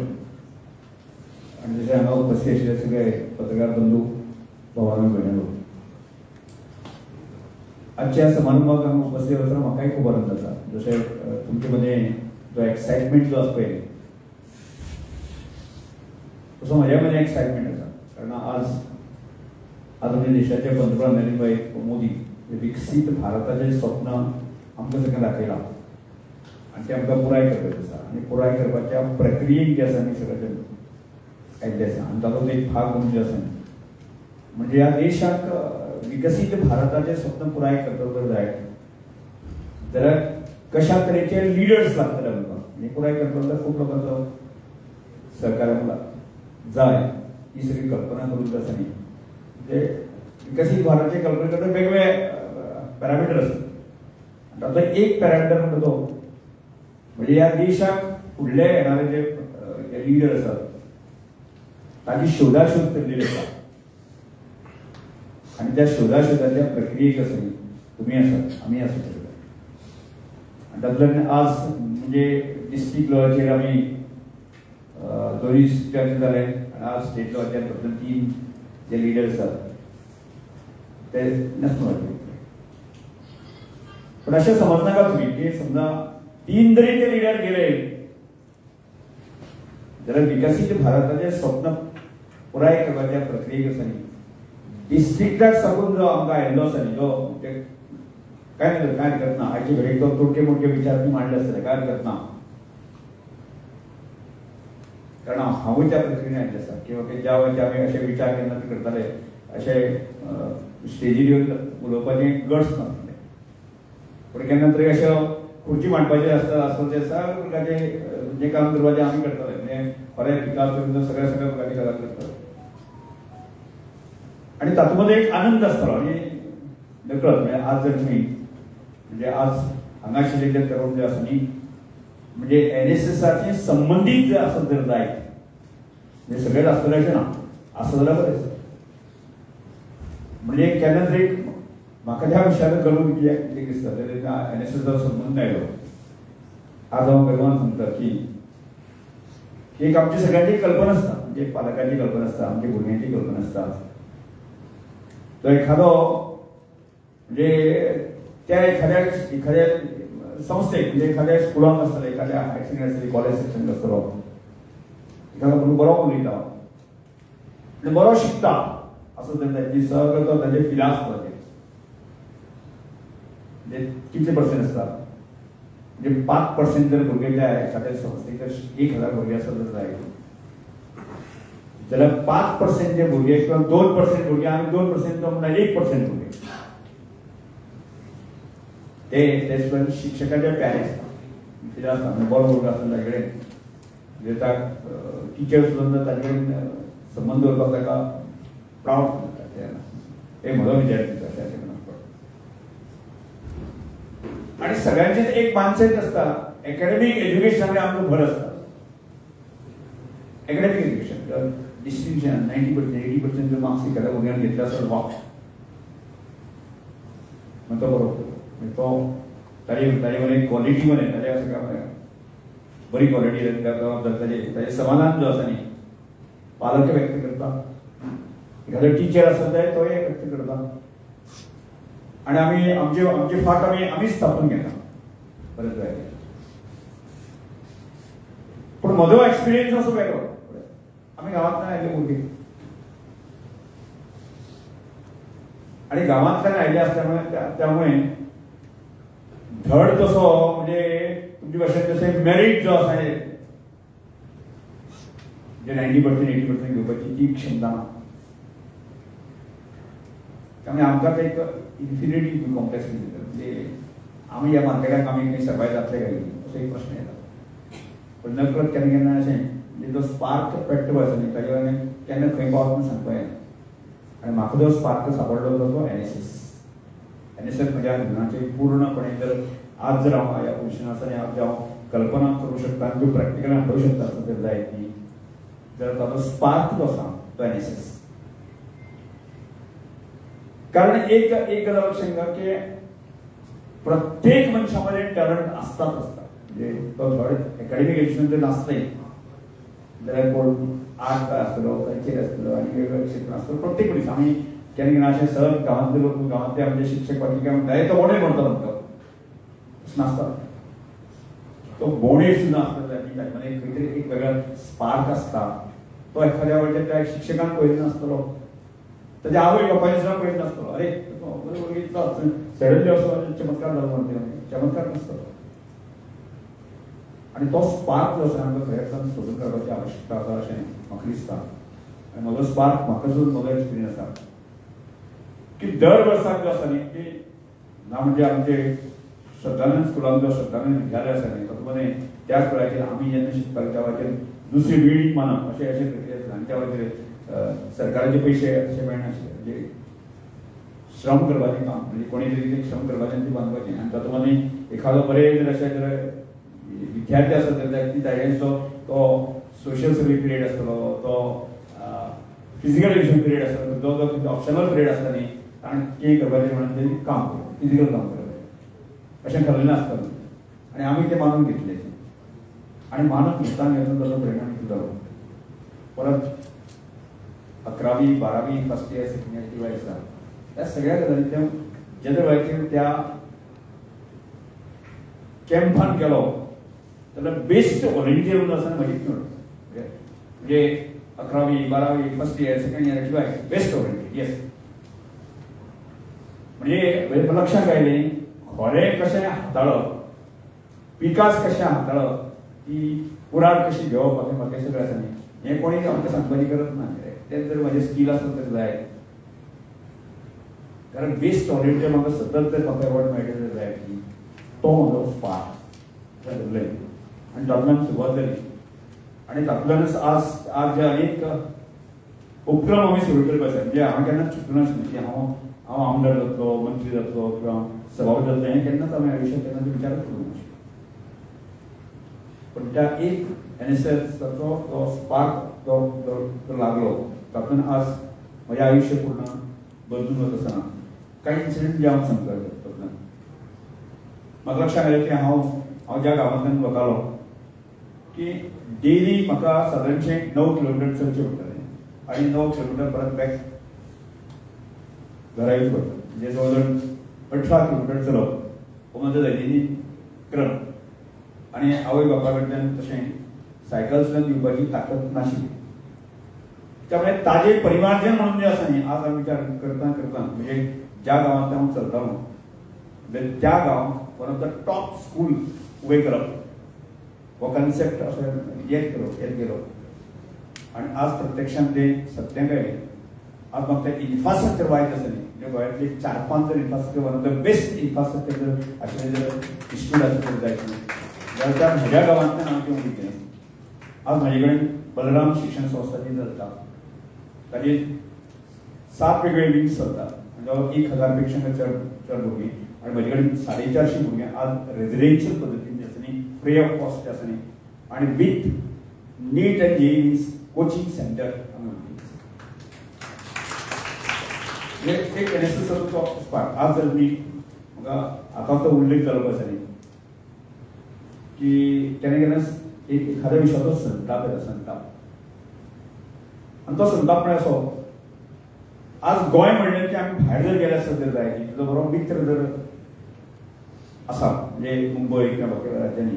आणि जसे हांगा उपस्थित आशिल्ले सगळे पत्रकार बंधू भावांनो भयणीनो आजच्या समारंभाक हांगा उपस्थित आसतना म्हाकाय खूब आनंद जाता जशें तुमचे मदें जो एक्सायटमेंट जो आसा पळय तसो म्हज्या मदें एक्सायटमेंट आसा कारण आज आमच्या देशाचे पंतप्रधान नरेंद्र भाई मोदी विकसीत भारताचें स्वप्न आमकां सगळ्यांक दाखयलां आनी ते आमकां पुराय करपाचें आसा आनी पुराय करपाच्या प्रक्रियेक जे आसा न्ही सगळें आयिल्ले आसा आनी तातूंत एक भाग म्हणजे आसा म्हणजे ह्या देशाक विकसीत भारताचें स्वप्न पुराय करतलो जर जाय जाल्यार कशा तरेचे लिडर्स लागतले आमकां म्हणजे पुराय करतलो जाल्यार खूब लोकांचो सहकार आमकां जाय ही सगळी कल्पना करूंक आसा न्ही म्हणजे विकसीत भारताचे कल्पने करता वेगवेगळे पॅरामिटर आसतात तातूंतलो एक पॅरामिटर म्हणटा तो म्हणजे ह्या देशाक फुडले येणारे जे लिडर आसात ताची शोधाशोध केल्ली आसा आणि त्या शोधाशोधाच्या प्रक्रियेक आसा तुमी आसात आमी आसा आणि तातूंतल्यान आज म्हणजे डिस्ट्रिक्ट लेवलाचेर आमी दोनूय स्टेट जाले आणि आज स्टेट लेवलाचेर फक्त 3 जे लिडर्स आसात ते नॅशनल पण अशें समजनाका तुमी की समजा 3 जरी ते लिडर गेले जाल्यार विकसीत भारताचें स्वप्न पुराय करपाच्या प्रक्रियेक आसा न्ही डिस्ट्रिक्टाक साकून जो आमकां आयिल्लो आसा न्ही जो काय हरकत ना आयचे घडीक तो तोडके मोडके विचार तुम्ही मांडले आसतले काय हरकत ना कारण हांवूय त्या प्रक्रियेन आयिल्ले आसा किंवा ज्या वेळार आमी अशे विचार केन्ना करताले अशे स्टेजीर येवन उलोवपाचे गट्स नासले पूण केन्ना तरी अशे खुर्ची मांडपाचे आसता ते सगळे प्रकारचे जे काम करपाचें आमी करताले म्हणजे खरें विकास करून सगळ्या प्रकारची गजाल करताले आणि तातूंत एक आनंद आसतालो आणि नकळत म्हणजे आज जर तुम्ही म्हणजे आज हांगा शिल्लेले तरुण जे आसा न्ही म्हणजे NSSचे संबंधीत जे आसत जर जाय म्हणजे सगळेच आसतले अशें ना आसा जाल्यार बरें आसा म्हणजे केन्ना तरी म्हाका त्या विशयान कळून कित्याक दिसता NSSचो संबंध आयलो आज हांव गर्वान सांगता की एक आमची सगळ्यांची कल्पना आसता म्हणजे पालकांची कल्पना आसता आमच्या भुरग्यांची कल्पना आसता तो एखादो म्हणजे त्या एखाद्या संस्थेक म्हणजे एखाद्या स्कुलांत आसतले एखाद्या हायर सेकंडरी आसतली कॉलेज सेक्शन आसतलो एखादो भुरगो बरो उलयता म्हणजे बरो शिकता असो तर ताची सगळो तो ताचे फिलास आसता म्हणजे कितले पर्सेंट आसता म्हणजे 5% जर भुरगे त्या एखाद्या संस्थेक 1000 भुरगे आसत जर जाय जाल्यार 5% जे भुरगे किंवा 2% भुरगे आनी 2% तो म्हणल्यार 1% भुरगे ते शिक्षकांचे प्यारे आसता कितें आसता बरो भुरगो आसता ताचे कडेन म्हणजे ताका टिचर सुद्दां ताचे कडेन संबंद दवरपाक ताका प्रावड करता ते म्हजो विचार करता आणि सगळ्यांचेच एक मानसेट आसता एकेडमीक एज्युकेशनाचेर आमचो भर आसता एकेडमीक एज्युकेशन डिस्टिंक्शन 90% 80% जर मार्क्स एखाद्या भुरग्यान घेतले आसत वा तो बरोबर तो ताजे क्वॉलिटी मध्ये ताज्या सगळ्या बरी क्वॉलिटी ताजे समाधान जो आसा न्ही पालक व्यक्त करता एखादो टिचर आसता जाल्यार तोय व्यक्त करता आणि आमी आमचे फाट आमीच स्थापन केला बरेच वेळा पूण म्हजो एक्सपिरियन्स असो वेगळो आमी गांवांतल्यान आयिल्ले भुरगे आणि गांवांतल्यान आयिल्ले आसल्यामुळे त्यामुळे धड तसो म्हणजे तुमचे भाशेन जशें मेरीट जो आसा जे 90% 80% घेवपाची ती क्षमता ना त्यामुळे आमकां एक इन्फिनिटी कॉम्प्लेक्स म्हणजे आमी ह्या मार्केटाक आमी खंय सर्वायव जातले काय असो एक प्रश्न येता पण नकळत केन्ना केन्ना अशें म्हणजे जो स्पार्क पेट्टो आसा न्ही ताजे वयल्यान केन्ना खंय पावता म्हूण सांगपा येना आनी म्हाका जो स्पार्क सापडलो तो NSS म्हज्या जिवनाचे पूर्णपणे जर आज जर हांव ह्या पोजिशनार आसा आनी हांव कल्पना करूं शकता आनी जो प्रॅक्टिकली हाडूंक शकता असो जर जायत न्ही जाल्यार ताचो स्पार्क जो आसा तो NSS कारण एक गजाल लक्षात घ्या की प्रत्येक मनशामध्ये टॅलंट आसताच आसता म्हणजे तो थोडे एकाडेमीक एज्युकेशन जर नासलें जाल्यार कोण आर्ट आसतलो कल्चर आसतलो आनी वेगवेगळे क्षेत्र आसतलो प्रत्येक मनीस आमी केन्ना केन्ना अशें सहज गांवांतले लोक गांवांतले आमचे शिक्षक वाटिके म्हणटा तो बोंडे म्हणटा आमकां नासता तो बोंडे सुद्दां आसता ताजे मध्ये खंय तरी एक वेगळो स्पार्क आसता तो एखाद्या वेळार त्या शिक्षकान पळयलो नासतलो ताजे आवय बापायन सुद्दां पळयलो नासतलो अरे सडनली असो चमत्कार जालो म्हणटा चमत्कार नासतलो आणि तो स्पार्क जो आसा आमकां खरेंच सोदून काडपाची आवश्यकता आसा अशें म्हाका दिसता. आनी म्हजो स्पार्क म्हाका जो म्हजो एक्सपिरियन्स आसा की दर वर्साक जो आसा न्ही की ना म्हणजे आमचे श्रद्धानंद स्कुलान जो श्रद्धानंद विद्यालय आसा न्ही तातूंत त्याच वेळाचेर आमी जेन्ना शिकताले त्या वेळाचेर दुसरी बिल्डींग बांदप अशें अशें प्रक्रिया आनी त्या वेळाचेर सरकाराचे पयशे अशें मेळनाशिल्ले. म्हणजे श्रम करपाचें काम म्हणजे कोणी तरी श्रम करपाचें आनी ती बांदपाचें आनी तातूंत एखादो बरे जर अशें जर विद्यार्थी आसत जाल्यार ताजेंचो तो सोशियल सर्वीस पिरियड आसतलो, तो फिजिकल एज्युकेशन पिरियड आसतलो, जो जो ऑप्शनल पिरियड आसता न्ही ताणें कितें करपाचें म्हणून तेणी काम करप, फिजिकल काम करप अशें ठरलेलें आसतालें. आनी आमी तें मानून घेतलें आनी मानून घेतना घेतना ताचो परिणाम कितें जालो. परत 11वी 12वी फर्स्ट इयर सेकंड इयर किंवा आसा त्या सगळ्या गजालींतल्यान जेन्ना वेळाचेर त्या कॅम्पान गेलो जाल्यार बेस्ट व्हॉलंटियर म्हणून आसा म्हजी म्हणजे 11वी 12वी फर्स्ट इयर सेकंड इयर किंवा बेस्ट व्हॉलंटियर येस. म्हणजे लक्षांत आयलें खोरें कशें हाताळप, विकास कशें हाताळप, ती कुराड कशी घेवप अशें म्हाका सगळें आसा न्ही हें कोणी आमकां सांगपाची गरज ना. तें जर म्हजें स्कील आसत तर जाय. कारण बेस्ट व्हॉलंटियर म्हाका सतत जर म्हाका एवॉर्ड मेळटा तर जाय की तो म्हजो स्पार्क धरलें आनी तातूंतल्यान सुरवात जाली. आनी तातूंतल्यानच आज जे अनेक उपक्रम आमी सुरू करपाक जाय. म्हणजे हांव केन्ना चिंतूनाशिल्लें की हांव आमदार जातलो, मंत्री जातलो किंवा सभापती जातलो हें केन्नाच हांवें आयुश्यांत केन्ना विचारच करूंक नाशिल्लो. पण त्या एक NSSचो तो स्पार्क जो लागलो तातूंत आज म्हजें आयुश्य पूर्ण बदलून वता आसतना कांय इन्सिडंट जे हांव सांगता तातूंतल्यान म्हाका लक्षांत आयलें की हांव ज्या गांवांतल्यान वतालो की डेली म्हाका सादारणशें 9 किलोमिटर चलचें पडटालें आनी 9 किलोमिटर परत बॅक घरा येवचें पडटा. म्हणजे जवळ जवळ 18 किलोमिटर चलप हो म्हजो दैनंदीन क्रम. आनी आवय बापा कडल्यान तशें सायकल सुद्दां दिवपाची ताकद नाशिल्ली. त्यामुळे ताजे परिमार्जन म्हणून जे आसा न्ही आज हांव विचार करता म्हणजे ज्या गांवांत हांव चलतालो त्या गांवांत one of the top school उबें करप हो कन्सेप्ट असो येत गेलो. आनी आज प्रत्यक्षांत तें सत्याक आयलें. आज म्हाका तें इन्फ्रास्ट्रक्चर वायट आसा न्ही म्हणजे गोंयांतले 4-5 जर infrastructure one of the best infrastructure जर आशिल्लें जर इन्स्टिट्यूट आसत जाय जाल्यार त्या म्हज्या गांवांतल्यान हांव तें उलयलें. आज म्हाजे कडेन बलराम शिक्षण संस्था जी चलता ताजी 7 वेगवेगळे विंग्स चलता. म्हणजे 1000 पेक्षा चड भुरगीं आनी म्हजे कडेन 450 भुरगीं आज रेजिडेन्शियल पद्दतीन जे आसा न्ही फ्री ऑफ कॉस्ट जे आसा न्ही आनी with neat and JEE coaching centre एक NSSचो स्पार्क. आज जर मी म्हाका आतां तो उल्लेख जालो आसा न्ही की केन्ना एखाद्या विशयाचो संताप येता संताप आनी तो संताप म्हळ्यार असो आज गोंय म्हणलें की आमी भायर जर गेले आसत जर जाय की तुजो बरो मित्र जर आसा म्हणजे मुंबय किंवा बाकी राज्यांनी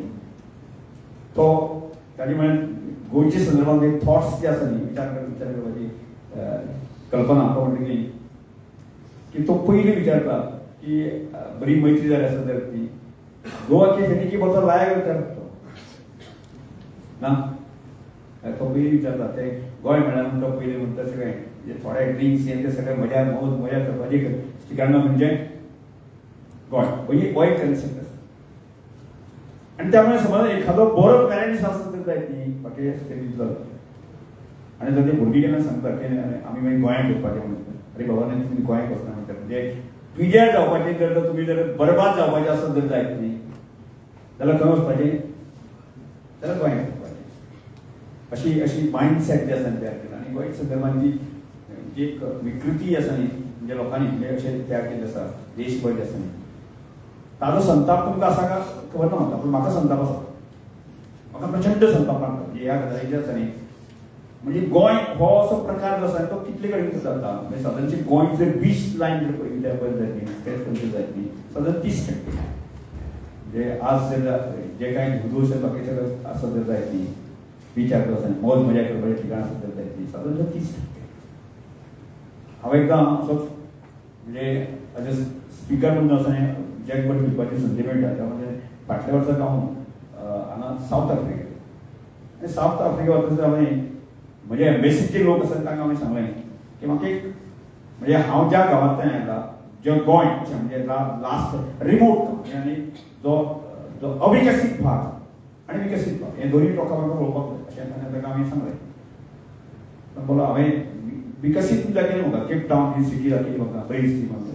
तो ताजे म्हळ्यार गोंयच्या संदर्भांत थॉट्स जे आसा न्ही विचार करपाची कल्पना तो म्हणटली की तो पयलीं विचारता की बरी मैत्री जाली आसत जर ती गोवा के फेनी की बोलता लायक विचारता ना तो पयलीं विचारता ते गोंय म्हळ्यार तो पयलीं म्हणटा सगळें थोडे ड्रिंक्स हे ते सगळें मजा करपाची ठिकाण म्हणजे गोंय हो एक कन्सेप्ट आसा. आनी त्यामुळे समज एखादो बरो पॅरंट्स आसता तर जाय ती बाकी दितलो आनी ताची भुरगीं केन्ना सांगता की आमी मागीर गोंयांत वचपाचें म्हणटा अरे बाबा तुमी गोंयांत वचना म्हणटा. म्हणजे पिड्यार जावपाचें जर तुमी जर बरबाद जावपाचें आसत जर जायत न्ही जाल्यार खंय वचपाचें जाल्यार गोंयांत वचपाचें अशी मायंडसेट जे आसा तयार केला. आनी गोंय संदर्भात जी एक विकृती आसा न्ही म्हणजे लोकांनी म्हणजे अशें तयार केल्लें आसा देशभर जे आसा न्ही ताजो संताप तुमकां आसा का खबर ना म्हाका. पूण म्हाका संताप आसा. म्हाका प्रचंड संताप लागता ह्या गजाली जे आसा न्ही. म्हणजे गोंय हो असो प्रकार जो आसा तो कितले कडेन जाता म्हणजे सादारणशी गोंय जर 20 लायन जर पळयली त्या पद्दतीन स्टेट कंट्री जायत न्ही सादारण 30%. म्हणजे आज जर जे कांय धुदूस बाकीचे आसत जर जायत न्ही विचार आसा मौज मजा करपाचें ठिकाण आसत जर जायत न्ही सादारण 30%. हांव एकदां असोच म्हणजे एज स्पिकर म्हणून असो जगभर फिरपाची संदी मेळटा त्या म्हणजे फाटल्या वर्साक हांव हांगा साऊथ आफ्रिका आनी साऊथ आफ्रिका वता हांवें म्हणजे एम्बेसीचे लोक आसात तांकां हांवें सांगलें की म्हाका एक म्हणजे हांव ज्या गांवांतल्यान येयला जे गोंय म्हणजे लास्ट रिमोट आनी जो जो अविकसीत भाग आनी विकसीत भाग हे दोन्ही टोकां म्हाका पळोवपाक जाय अशें ताका हांवें सांगलें बोलो हांवें विकसीत जागे म्हाका केप टावन ही सिटी दाखयली म्हाका बरी दिसली म्हाका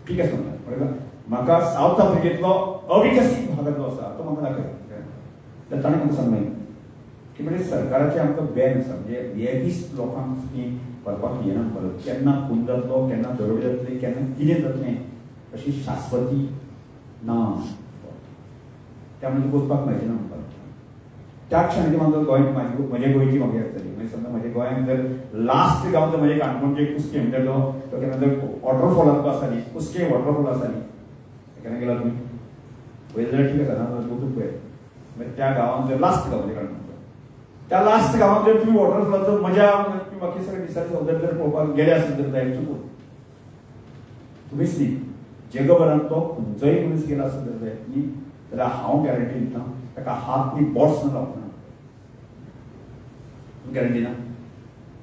ठीक आसा म्हणटा म्हाका साऊथ आफ्रिकेंतलो अविकसीत भाग जो आसा तो म्हाका दाखय तर ताणें म्हाका सांगलें की म्हणजे सरकाराचे आमकां बॅन आसा म्हणजे व्हीआयपीस लोकांक करपाक येना परत केन्ना खून जातलो केन्ना दरोडे जातले केन्ना कितें जातलें अशी शास्वती ना त्या म्हणजे वचपाक मेळचें ना म्हाका त्या क्षणी म्हाका गोंय म्हजे गोंयची म्हाका येतली म्हणजे समजा म्हज्या गोंयांत जर लास्ट गांव जर म्हजे काणकोणचे कुस्के म्हणजे तो केन्ना जर वॉटरफॉल आसा न्ही कुस्के वॉटरफॉल आसा न्ही केन्ना गेला तुमी पयलीं जाल्यार ठीक आसा ना वचूंक पळय मागीर त्या गांवांत जर लास्ट गांव म्हणजे काणकोणचो त्या लास्ट गांवांत जर तुमी वॉटरफॉलाचो मजा तुमी बाकी सगळे दिसाचे सौदर जर पळोवपाक गेले आसत जर जाय चुकून तुमीच न्ही जगभरांत तो खंयचोय मनीस गेला आसत जर जायत न्ही जाल्यार हांव गॅरंटी दिता ताका हात न्ही बोट्स न लावना गॅरंटी ना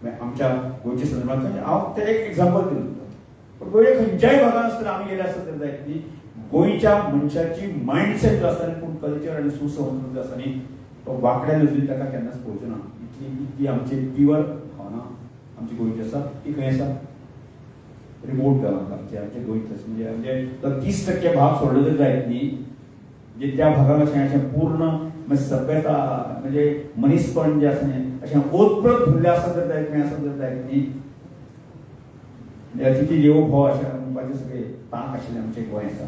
मागीर आमच्या गोंयच्या संदर्भांत हांव तें एक एग्जाम्पल दिलें पण गोंय खंयच्याय भागांत आसतना आमी गेले आसत जर जायत न्ही गोंयच्या मनशाची मायंडसेट जो आसा पूण कल्चर आनी सुसंस्कृती जो आसा न्ही तो वाकड्या नजरेन ताका केन्नाच पळोवचो ना इतली आमची प्युअर भावना आमची गोंयची आसा ती खंय आसा रिमोट गांवांत आमचे गोंयच म्हणजे तो 30% भाग सोडलो जर जायत न्ही म्हणजे त्या भागाक अशें पूर्ण सभ्यता म्हणजे मनीसपण जे आसा न्ही अशें ओतप्रोत भरलें आसा जर जायत खंय आसा जर जायत न्ही तिथे येवो भोव अशें म्हणपाचें सगळें तांक आशिल्लें आमचें गोंय आसा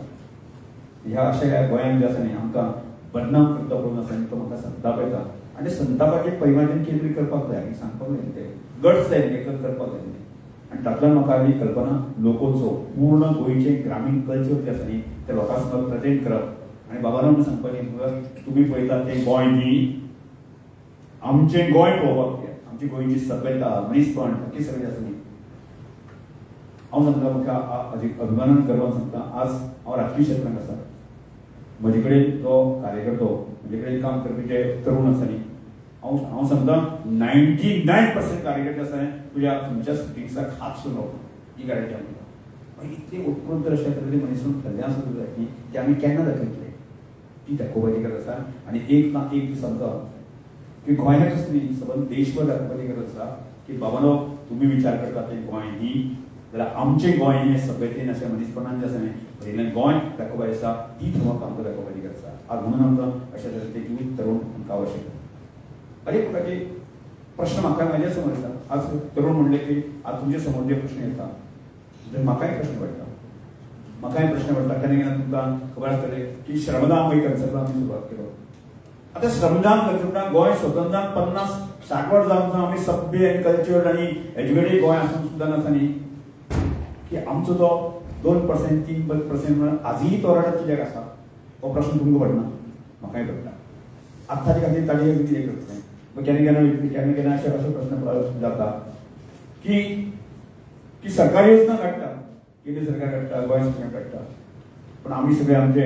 ह्या अशा गोंयांत जे आसा न्ही आमकां बदनाम करता पळोवन आसा न्ही तो म्हाका संताप येता आनी संतापाचें पैमाचें कितें तरी करपाक जाय आनी सांगपाक जाय तें गट्स जाय करपाक जाय आनी तातूंतल्यान म्हाका ही कल्पना लोकोत्सव पूर्ण गोंयचें ग्रामीण कल्चर जें आसा न्ही तें लोकां समोर प्रेजेंट करप आनी बाबा म्हणून सांगपाचें तुमी पळयतात तें गोंय न्ही आमचें गोंय पळोवपाक जाय आमची गोंयची सभ्यता मनीसपण बाकी सगळें आसा न्ही हांव सांगता म्हाका अभिमानान गर्वान सांगता आज हांव राजकीय क्षेत्रांत आसा म्हजे कडेन जो कार्यकर्तो म्हजे कडेन काम करपी जे तरूण आसा न्ही हांव सांगता 99% कार्यकर्ते आसा तुज्या खंयच्या सिटिंग्साक हात सुरू ही गॅरंटी आमकां इतले उत्कृष्ट अशा तरेचे मनीस थल्ले आसा जाय की ते आमी केन्ना दाखयतले ती दाखोवपाची गरज आसा आनी एक ना एक दीस आमकां की गोंयाकच न्ही सबंद देशभर दाखोवपाची गरज आसा की बाबानो तुमी विचार करता तें गोंय न्ही जाल्यार आमचें गोंय हें सभ्यतेन अशें मनीसपणान जें आसा न्ही भरिल्लें गोंय दाखोवपाचें आसा ती थंय आमकां दाखोवपाची गरज आसा आज म्हणून आमकां अशा तरेचे युथ तरूण आमकां आवश्यक अनेक प्रकारचे प्रश्न म्हाका म्हाज्या समोर येता आज तरूण म्हणले की आज तुमचे समोर जे प्रश्न येता तर म्हाकाय प्रश्न पडटा म्हाकाय प्रश्न पडटा केन्ना केन्ना तुमकां खबर आसतलें की श्रमदान वय कन्सेप्टान आमी सुरवात केलो आतां श्रमदान कन्सेप्टान गोंय स्वतंत्र जावन 50-60 वर्सां जावन आमी सभ्य आनी कल्चर्ड आनी एज्युकेटेड गोंय आसून सुद्दां आसा न्ही की आमचो तो 2% 3% आजूय तो रडत कित्याक आसा हो प्रश्न तुमकां पडना म्हाकाय पडटा आत्ताचे खातीर ताणी कितें करतलें केन्ना केन्ना अशे प्रश्न जाता की सरकारी योजना काडटा केंद्र सरकार काडटा गोंय सरकार काडटा पण आमी सगळे आमचे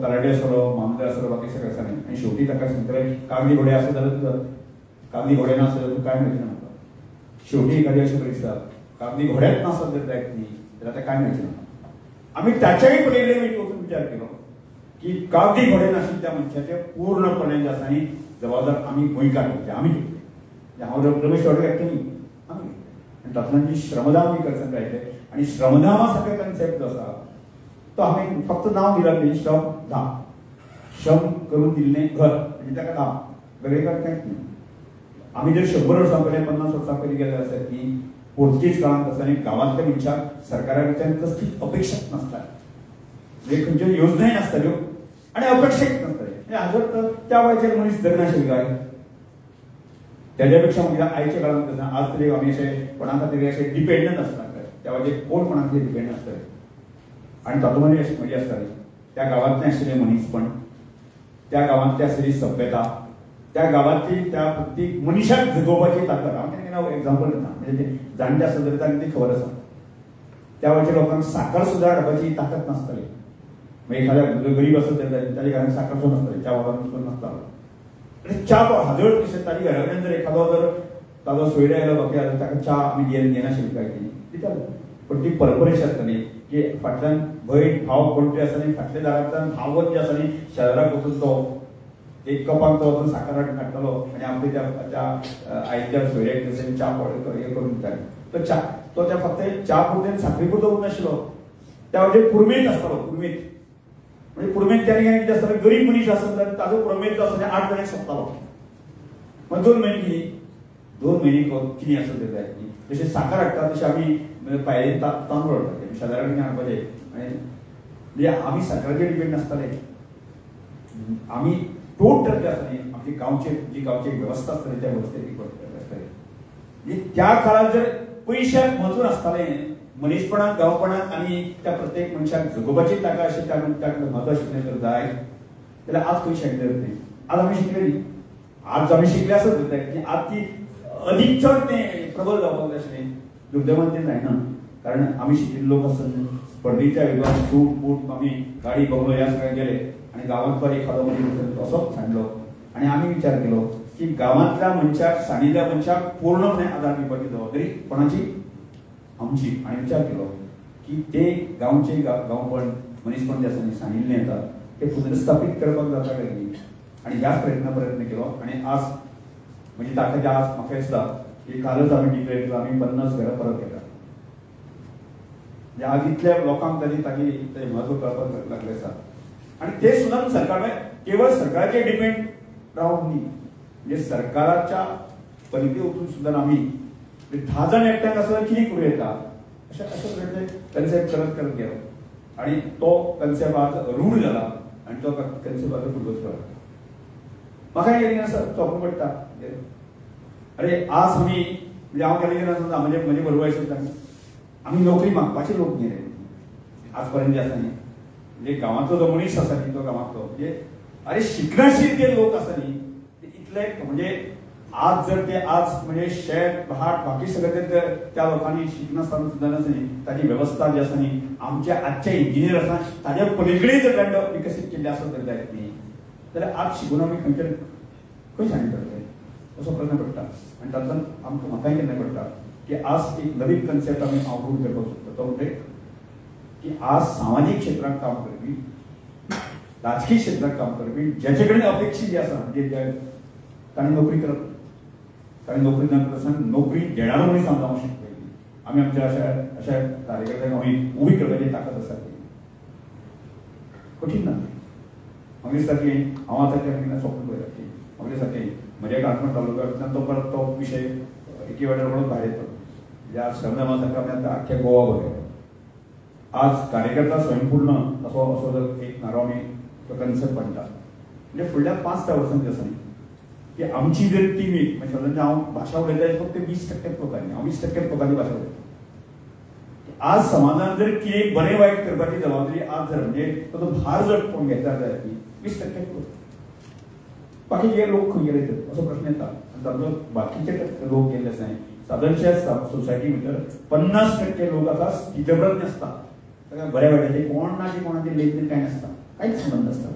तलाटे आसलो मामलेदार आसलो बाकी सगळे आसा न्ही आनी शेवटी ताका सांगतले कागदी घोडे आसा जाल्यार तुका कागदी घोडे नासत जाल्यार तुका कांय मेळचें ना म्हाका शेवटी एखादी अशी परिस्थिती आसा कागदी घोड्याच नासत जर जायत न्ही जाल्यार ताका कांय मेळचें ना आमी ताच्याय पयले वचून विचार केलो की कागदी घोडे नाशिल्ले त्या मनशाचे पूर्णपणे जे आसा न्ही जबाबदार आमी गोंयकार म्हणजे आमी घेतले हांव रमेश चौधरी घेतले न्ही आमी आनी तातूंतल्यान जी श्रमदान बी करचें जायते आनी श्रमदाना सारके कन्सेप्ट जो आसा तो हांवें फक्त नांव दिलां तें श्रमदान श्रम करून दिल्लें घर म्हणजे ताका नांव गरयेकार कांयच न्ही आमी जर 100 वर्सां पयलीं 50 वर्सां पयलीं गेले आसत की पोर्तुगीज काळांत आसतना गांवांतल्या मनशाक सरकारा कडच्यान कसलीच अपेक्षाच नासताली म्हणजे खंयच्यो योजनाय नासताल्यो आनी अपेक्षाच नासताल्यो हाजर त्या वयाचेर मनीस जगनाशिल्ले काय तेज्या पेक्षा म्हणजे आयच्या काळांत आज तरी आमी अशें कोणा खातीर अशें डिपेंडंट आसनात त्या वयाचेर कोण कोणा खातीर डिपेंड आसताले आनी तातूंत अशी मजा आसताली त्या गांवांतलें आशिल्लें मनीसपण त्या गांवांतली आशिल्ली सभ्यता त्या गांवांतली त्या प्रत्येक मनशाक जगोवपाची ताकद हांव केन्ना केन्ना एग्जाम्पल दिता म्हणजे जाणटे आसत जाल्यार तांकां ती खबर आसा त्या वयाच्या लोकांक साकर सुद्दां हाडपाची ताकद नासताली मग एखाद्या गरीब असत त्याच्या घरात साखर सुद्धा नसतं, च्या वापरून नसता च्या हाजळ कशें ताजी घराकडे जर एखादो जर ताजो सोयऱ्या आयलो बाकी आलो ताका च्या आमी घेनाशिल्ली काय केली दिताले. पण ती परंपरेची आसताली की फाटल्यान भयण भाव कोण तरी आसताली, फाटल्या दारांतल्यान भावत जे आसताली शेजाराक वचून तो एक कपाक तो वचून साखर काडटालो आनी आपले त्या आईच्या सोयऱ्याक तशें च्या हे करून दिताले. तो त्या फक्त च्या पुरते साखरे पुरतो उरत नाशिल्लो, त्या म्हणजे कुर्मेत आसतालो. कुर्मेत म्हणजे कुर्मेत त्या ठिकाणी कितें आसतालें, गरीब मनीस आसत जाल्यार ताजो कुर्मेत जो आसता 8 महिन्याक सोंपतालो. मग 2 महिने कितें 2 महिने कितें आसत ते जाय जशें साखर हाडटा तशें आमी पायलें तांदूळ हाडटाले शेजाऱ्या कडेन हाडपाचें. आनी म्हणजे आमी साखरेचेर डिपेंड नासताले, आमी टोटल जे आसताली आमची जी गांवची वेवस्था आसताली त्या वेवस्थेक आसताली. म्हणजे त्या काळात जर पयशाक म्हत्व नासतालें, मनीसपणाक गांवपणाक आनी त्या प्रत्येक मनशाक जगोवपाची ताका अशें ताका म्हत्व आशिल्लें जर जाय जाल्यार आज खंय शिकले वतले. आज आमी शिकलेली, आज आमी शिकले आसत वयता की आज ती अदीक चड तें प्रबल जावपाक जाय आशिल्लें. दुर्दैवान तें जायना, कारण आमी शिकिल्ले लोक आसत स्पर्धेच्या युगान सूट बूट आमी गाडी बंगलो ह्या सगळ्याक गेले आनी गांवांतलो एखादो मनीस असोच सांडलो आनी आमी विचार केलो की गांवांतल्या मनशाक साणिल्ल्या मनशाक पूर्णपणे आदार दिवपाची जबाबदारी कोणाची, आमची. आनी विचार केलो की ते गांवचे गांवपण मनीसपण जे आसा साणिल्लें येता ते पुनर्स्थापीत करपाक जाता काय न्ही. आनी ह्याच प्रयत्न केलो आनी आज म्हणजे ताका आज म्हाका दिसता की कालच आमी डिक्लेअर केलो आमी 50 घरां परत घेता. म्हणजे आज इतल्या लोकांक ताची म्हत्व कळपाक लागले आसा. आनी ते सुद्दां सरकार केवळ सरकाराचेर डिपेंड रावून न्ही, म्हणजे सरकाराच्या परिधी वचून सुद्दां आमी 10 जाण एकट्याक आसल्यार कितें करूं येता अशें कन्सेप्ट करत गेलो. आनी तो कन्सेप्ट आज रूढ जाला आनी तो कन्सेप्ट आज फुडलो जाला. म्हाका कितें आसा चोपूंक पडटा अरे आज आमी म्हणजे हांव केलें कितें म्हणजे बरोबर आशिल्लें आमी नोकरी मागपाचे लोक न्ही रे आज पर्यंत जे आसा न्ही. म्हणजे गांवांतलो जो मनीस आसा न्ही तो गांवांतलो म्हणजे अरे शिकनाशील जे लोक आसा न्ही ते इतले म्हणजे आज जर ते आज म्हणजे शेत भाट बाकी सगळें त्या लोकांनी शिकनासतना सुद्दां आसा न्ही ताची वेवस्था जी आसा न्ही आमचे आजचे इंजिनियर आसा ताज्या पलीकडे जर दंड विकसीत केल्ले आसत तर जायत न्ही जाल्यार आज शिकून आमी खंय सांगले करतले असो प्रश्न पडटा. आनी तातूंत आमकां म्हाकाय केन्ना पडटा की आज एक नवीन कन्सेप्ट आमी आवडून करपाक शकता. तो म्हणजे की आज सामाजीक क्षेत्रांत काम करपी राजकीय क्षेत्रांत काम करपी ज्याचे कडेन अपेक्षा जी आसा म्हणजे ताणें नोकरी करप, ताणें नोकरी न करता नोकरी देणारो मनीस आमकां जावंक शकता. आमी आमच्या अशा कार्यकर्त्यांक आमी उबी करपाची ताकद आसा ती कठीण ना. म्हाका दिसता की हांव आतां त्या स्वप्न पळयता की म्हाका दिसता की म्हज्या काणकोण तालुक्यांतल्यान तो परत तो विशय एके वेळार म्हणून भायर येतो. ह्या श्रमदानासारखा आमी आतां आख्ख्या गोवा बघयलो. आज कार्यकर्ता स्वयंपूर्ण असो जर एक नारो आमी तो कन्सेप्ट म्हणटा म्हणजे फुडल्या 5-10 वर्सांनी आसा न्ही की आमची जर टीम एक म्हणजे हांव भाशा उलयता फक्त 20% लोकांनी हांव 20% लोकांनी भाशा उलयता. आज समाजान जर कितें बरें वायट करपाची जबाबदारी आज जर म्हणजे तो भार जर कोण घेतला जाल्यार 20% लोक बाकीचे लोक खंय गेले असो प्रश्न येता. आनी तांचो बाकीचे लोक गेल्ले आसा सादारणशा सोसायटी भितर 50% लोक आतां स्थितप्रज्ञ आसता. ताका बऱ्या वायटाचे कोणाची कोणाचे लेन कांय नासता, कांयच संबंध नासता.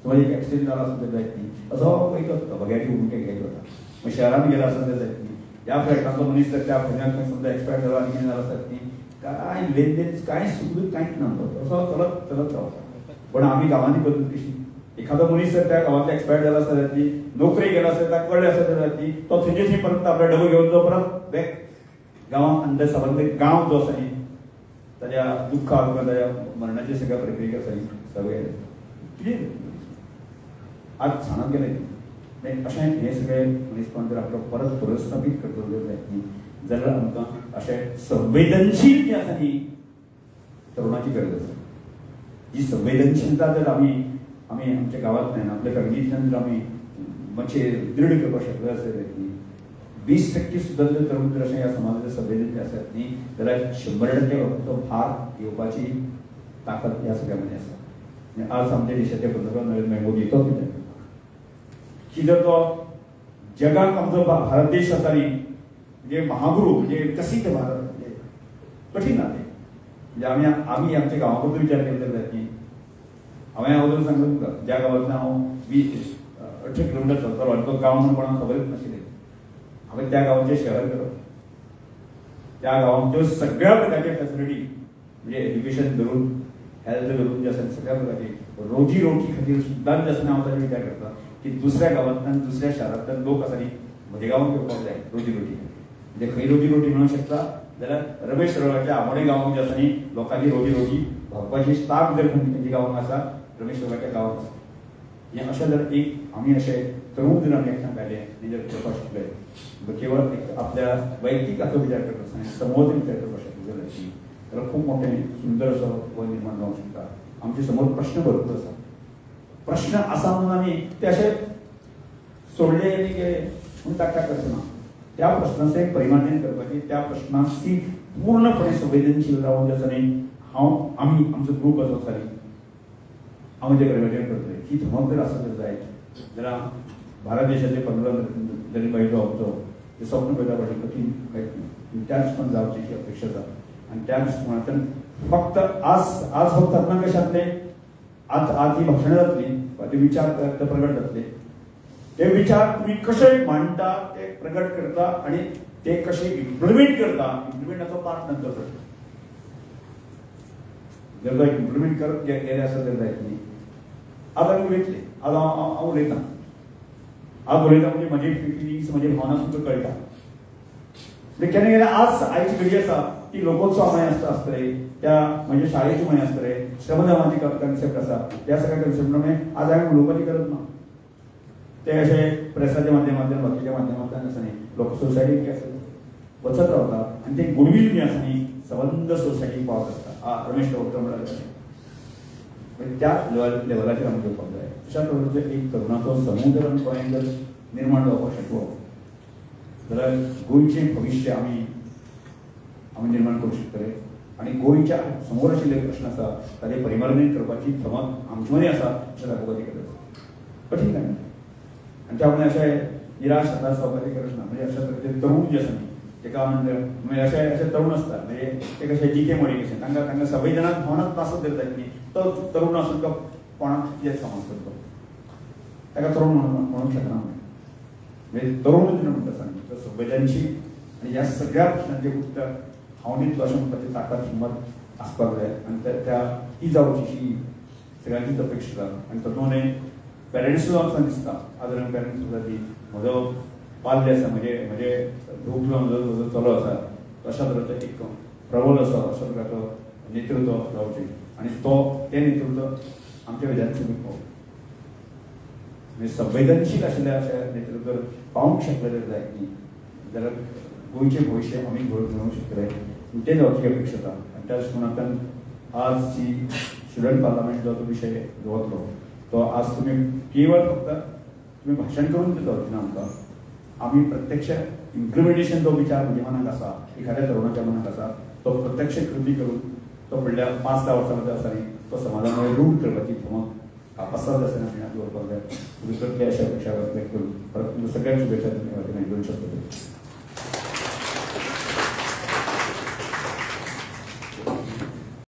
समज एक एक्सिडेंट जाला आसता जायत न्ही असो वयतो बग्याची भुमिका घ्यायची वता. मग शहरान गेला आसता जायत न्ही ह्या फ्लॅटांतलो मनीस जर त्या भुरग्यांक समजा एक्सपायर जाला आनी कितें जाला आसत न्ही काय लेन देन कांय सुख कांयच ना असो चलत रावता. पण आमी गांवांनी बदल कशी एखादो मनीस जर त्या गांवांतल्या एक्सपायर जाला आसता जातली नोकरी गेला आसता ताका कळ्ळें आसता जातली तो थंयचे थंय परत आपल्या डबो घेवन जो परत बॅक गांवांत आनी सबंद गांव जो आसा न्ही ताच्या दुख्खाक किंवा ताच्या मरणाची सगळ्या प्रक्रियेक आसा न्ही सगळें कितें आज सांगत गेले अशें हें सगळें मनीसपण जर आपलो परत पुनर्स्थापीत करतलो जायत न्ही जाल्यार आमकां अशें संवेदनशील जें आसा न्ही तरुणाची गरज आसा. ही संवेदनशीलता जर आमी आमच्या गांवांतल्यान आपल्या फॅमिलींतल्यान जर आमी मातशे दृढ करपाक शकले आसत न्ही 20% सुद्दां जर तरुण जर अशें ह्या समाजाचे संवेदनशील आसत न्ही जाल्यार 100% लोकांचो भार घेवपाची ताकद ह्या सगळ्यामध्ये आसा. आज आमच्या देशाचे पंतप्रधान नरेंद्र मोदी येतो कितें की जर तो जगाक आमचो भारत देश आसा न्ही म्हणजे महागुरू म्हणजे विकसीत भारत म्हणजे कठीण ना ते म्हणजे आमी आमच्या गांवा बद्दल विचार केले जायत न्ही हांवें अगोदर सांगलें तुमकां ज्या गांवांतल्यान हांव 18 किलोमिटर चलतालो आनी तो गांव म्हणून कोणाक खबरच नाशिल्लें. हांवें त्या गांवाचें शहर केलो. त्या गांवांच्यो सगळ्या प्रकारचे फॅसिलिटी म्हणजे एज्युकेशन धरून हेल्थ धरून जे आसा सगळ्या प्रकारची रोजी रोटी खातीर सुद्दां जे आसा हांव ताचो विचार करता की दुसऱ्या गांवांतल्यान दुसऱ्या शारांतल्यान लोक आसा न्ही म्हज्या गांवांत येवपाक जाय रोजी रोटी. म्हणजे खंय रोजी रोटी मेळूंक शकता जाल्यार रमेश सरोवराच्या आमोणे गांवांत जे आसा न्ही लोकांची रोजी रोटी भागपाची स्टाफ जर खंयच्या गांवांत आसा रमेश सरोवराच्या गांवांत आसा. हें अशें जर एक आमी अशें तरूण जर आमी एकठांय काडलें तेजेर करपाक शिकले केवळ एक आपल्या वैयक्तीक हाचो विचार करता आनी समोर विचार करपाक शकता जाल्यार खूब मोठें सुंदर असो गोंय निर्माण जावंक शकता. आमचे समोर प्रश्न भरपूर आसा. प्रश्न आसा म्हणून आमी ते अशे सोडले म्हणून ताका करचें ना. त्या प्रश्नाचें परिमार्जन करपाची त्या प्रश्नाची पूर्णपणे संवेदनशील रावन जे आसा न्ही आमी आमचो ग्रूप आसा सारी हांव जें परिमार्जन करतलें ही धमक जर आसा जर जायत जाल्यार भारत देशाचे 15 जरी महिलो आमचो ते स्वप्न पळयता भाशेन कठीण कांयच ना. त्या दृश्टीन जावची ही अपेक्षा आसा आनी त्या दृश्टीकोनांतल्यान फक्त आज फक्त आपणाक कशें जातलें आज ही भाशणां जातलीं ते विचार प्रगट जातले. ते विचार तुम्ही कशे मांडटा ते प्रगट करता आणि ते कसे इम्प्लिमेंट करता इम्प्लिमेंटाचो पार्ट नंतर करता. जर तो इम्प्लिमेंट करत गेले आसत जर जायत न्ही आज आमी उलयतले आज हांव उलयतां आज उलयता म्हणजे म्हजी फिलिंग्स म्हजी भावना तुमकां कळटा. केन्ना केन्ना आज आयची घडी आसा ती लोकोत्सव माय आसतले त्या म्हणजे शाळेची माय आसतले श्रमदानाची कन्सेप्ट आसा त्या सगळ्या कन्सेप्ट प्रमाणे आज हांवें उलोवपाची गरज ना. ते अशे प्रेसाच्या माध्यमांतल्यान बाकीच्या माध्यमांतल्यान आसा न्ही लोक सोसायटीक वचत रावता आनी ते गुडवील बी आसा न्ही संबंद सोसायटीक पावत आसता. रमेश डॉक्टर म्हळ्यार त्या लेवलाचेर आमी घेवपाक जाय. अशा तरेचो एक तरुणाचो समूह जर आमी गोंयांत जर निर्माण जावपाक शकलो जाल्यार गोंयचें भविश्य आमी निर्माण करूंक शकतले. आनी गोंयच्या समोर आशिल्ले प्रश्न आसा ताचें परिमार्जन करपाची धमक आमचे मदीं आसा अशें दाखोवपाची गरज आसा. कठीण काय आनी त्या प्रमाणे अशें निराश हताश जावपाची गरज ना. म्हणजे अशा तरेचे तरूण जे आसा न्ही तेका म्हणजे अशे तरूण आसता म्हणजे ते कशें DK मोडी कशें तांकां सगळे जाणांक भावनाच नासत जर जायत न्ही तो तरूण आसून तो कोणाक कितें समज करतो ताका तरूण म्हणूंक शकना. म्हणजे तरूण जेन्ना म्हणटा आसा तो संवेदनशील आनी ह्या सगळ्या प्रश्नांचें उत्तर हांव दितलो अशें म्हणपाची ताकद हिंमत आसपाक जाय. आनी ती जावची ही सगळ्यांचीच अपेक्षा आसा. आनी तातूंत पेरंट्स सुद्दां आमकां दिसता आदरण पेरंट्स सुद्दां ती म्हजो बाल्य आसा म्हणजे भूक म्हजो चलो आसा अशा तरेचो एक प्रबल आसा अशा प्रकारचो नेतृत्व जावचें आनी तें नेतृत्व आमच्या विद्यार्थी म्हणजे संवेदनशील आशिल्ल्या अशा नेतृत्व जर पावूंक शकले जर जायत न्ही जाल्यार गोंयचें भविश्य आमी घडोवंक शकतले. तें जावची अपेक्षा आसा. आनी त्या दृश्टीकोनांतल्यान आज जी स्टुडंट पार्लमेंट जो तो विशय दवरलो तो आज तुमी केवळ फक्त तुमी भाशण करून जावचें ना आमकां. आमी प्रत्यक्ष इम्प्लिमेंटेशन जो विचार म्हज्या मनाक आसा एखाद्या तरुणाच्या मनाक आसा तो प्रत्यक्ष कृती करून तो फुडल्या 5-10 वर्सां भितर आसा न्ही तो समाजान रूढ करपाची धमक आपासात आसतना आमी दवरपाक जाय. तुमी करतले अशा अपेक्षा व्यक्त करून परत तुमकां सगळ्यांक शुभेच्छा तुमी करूंक शकता.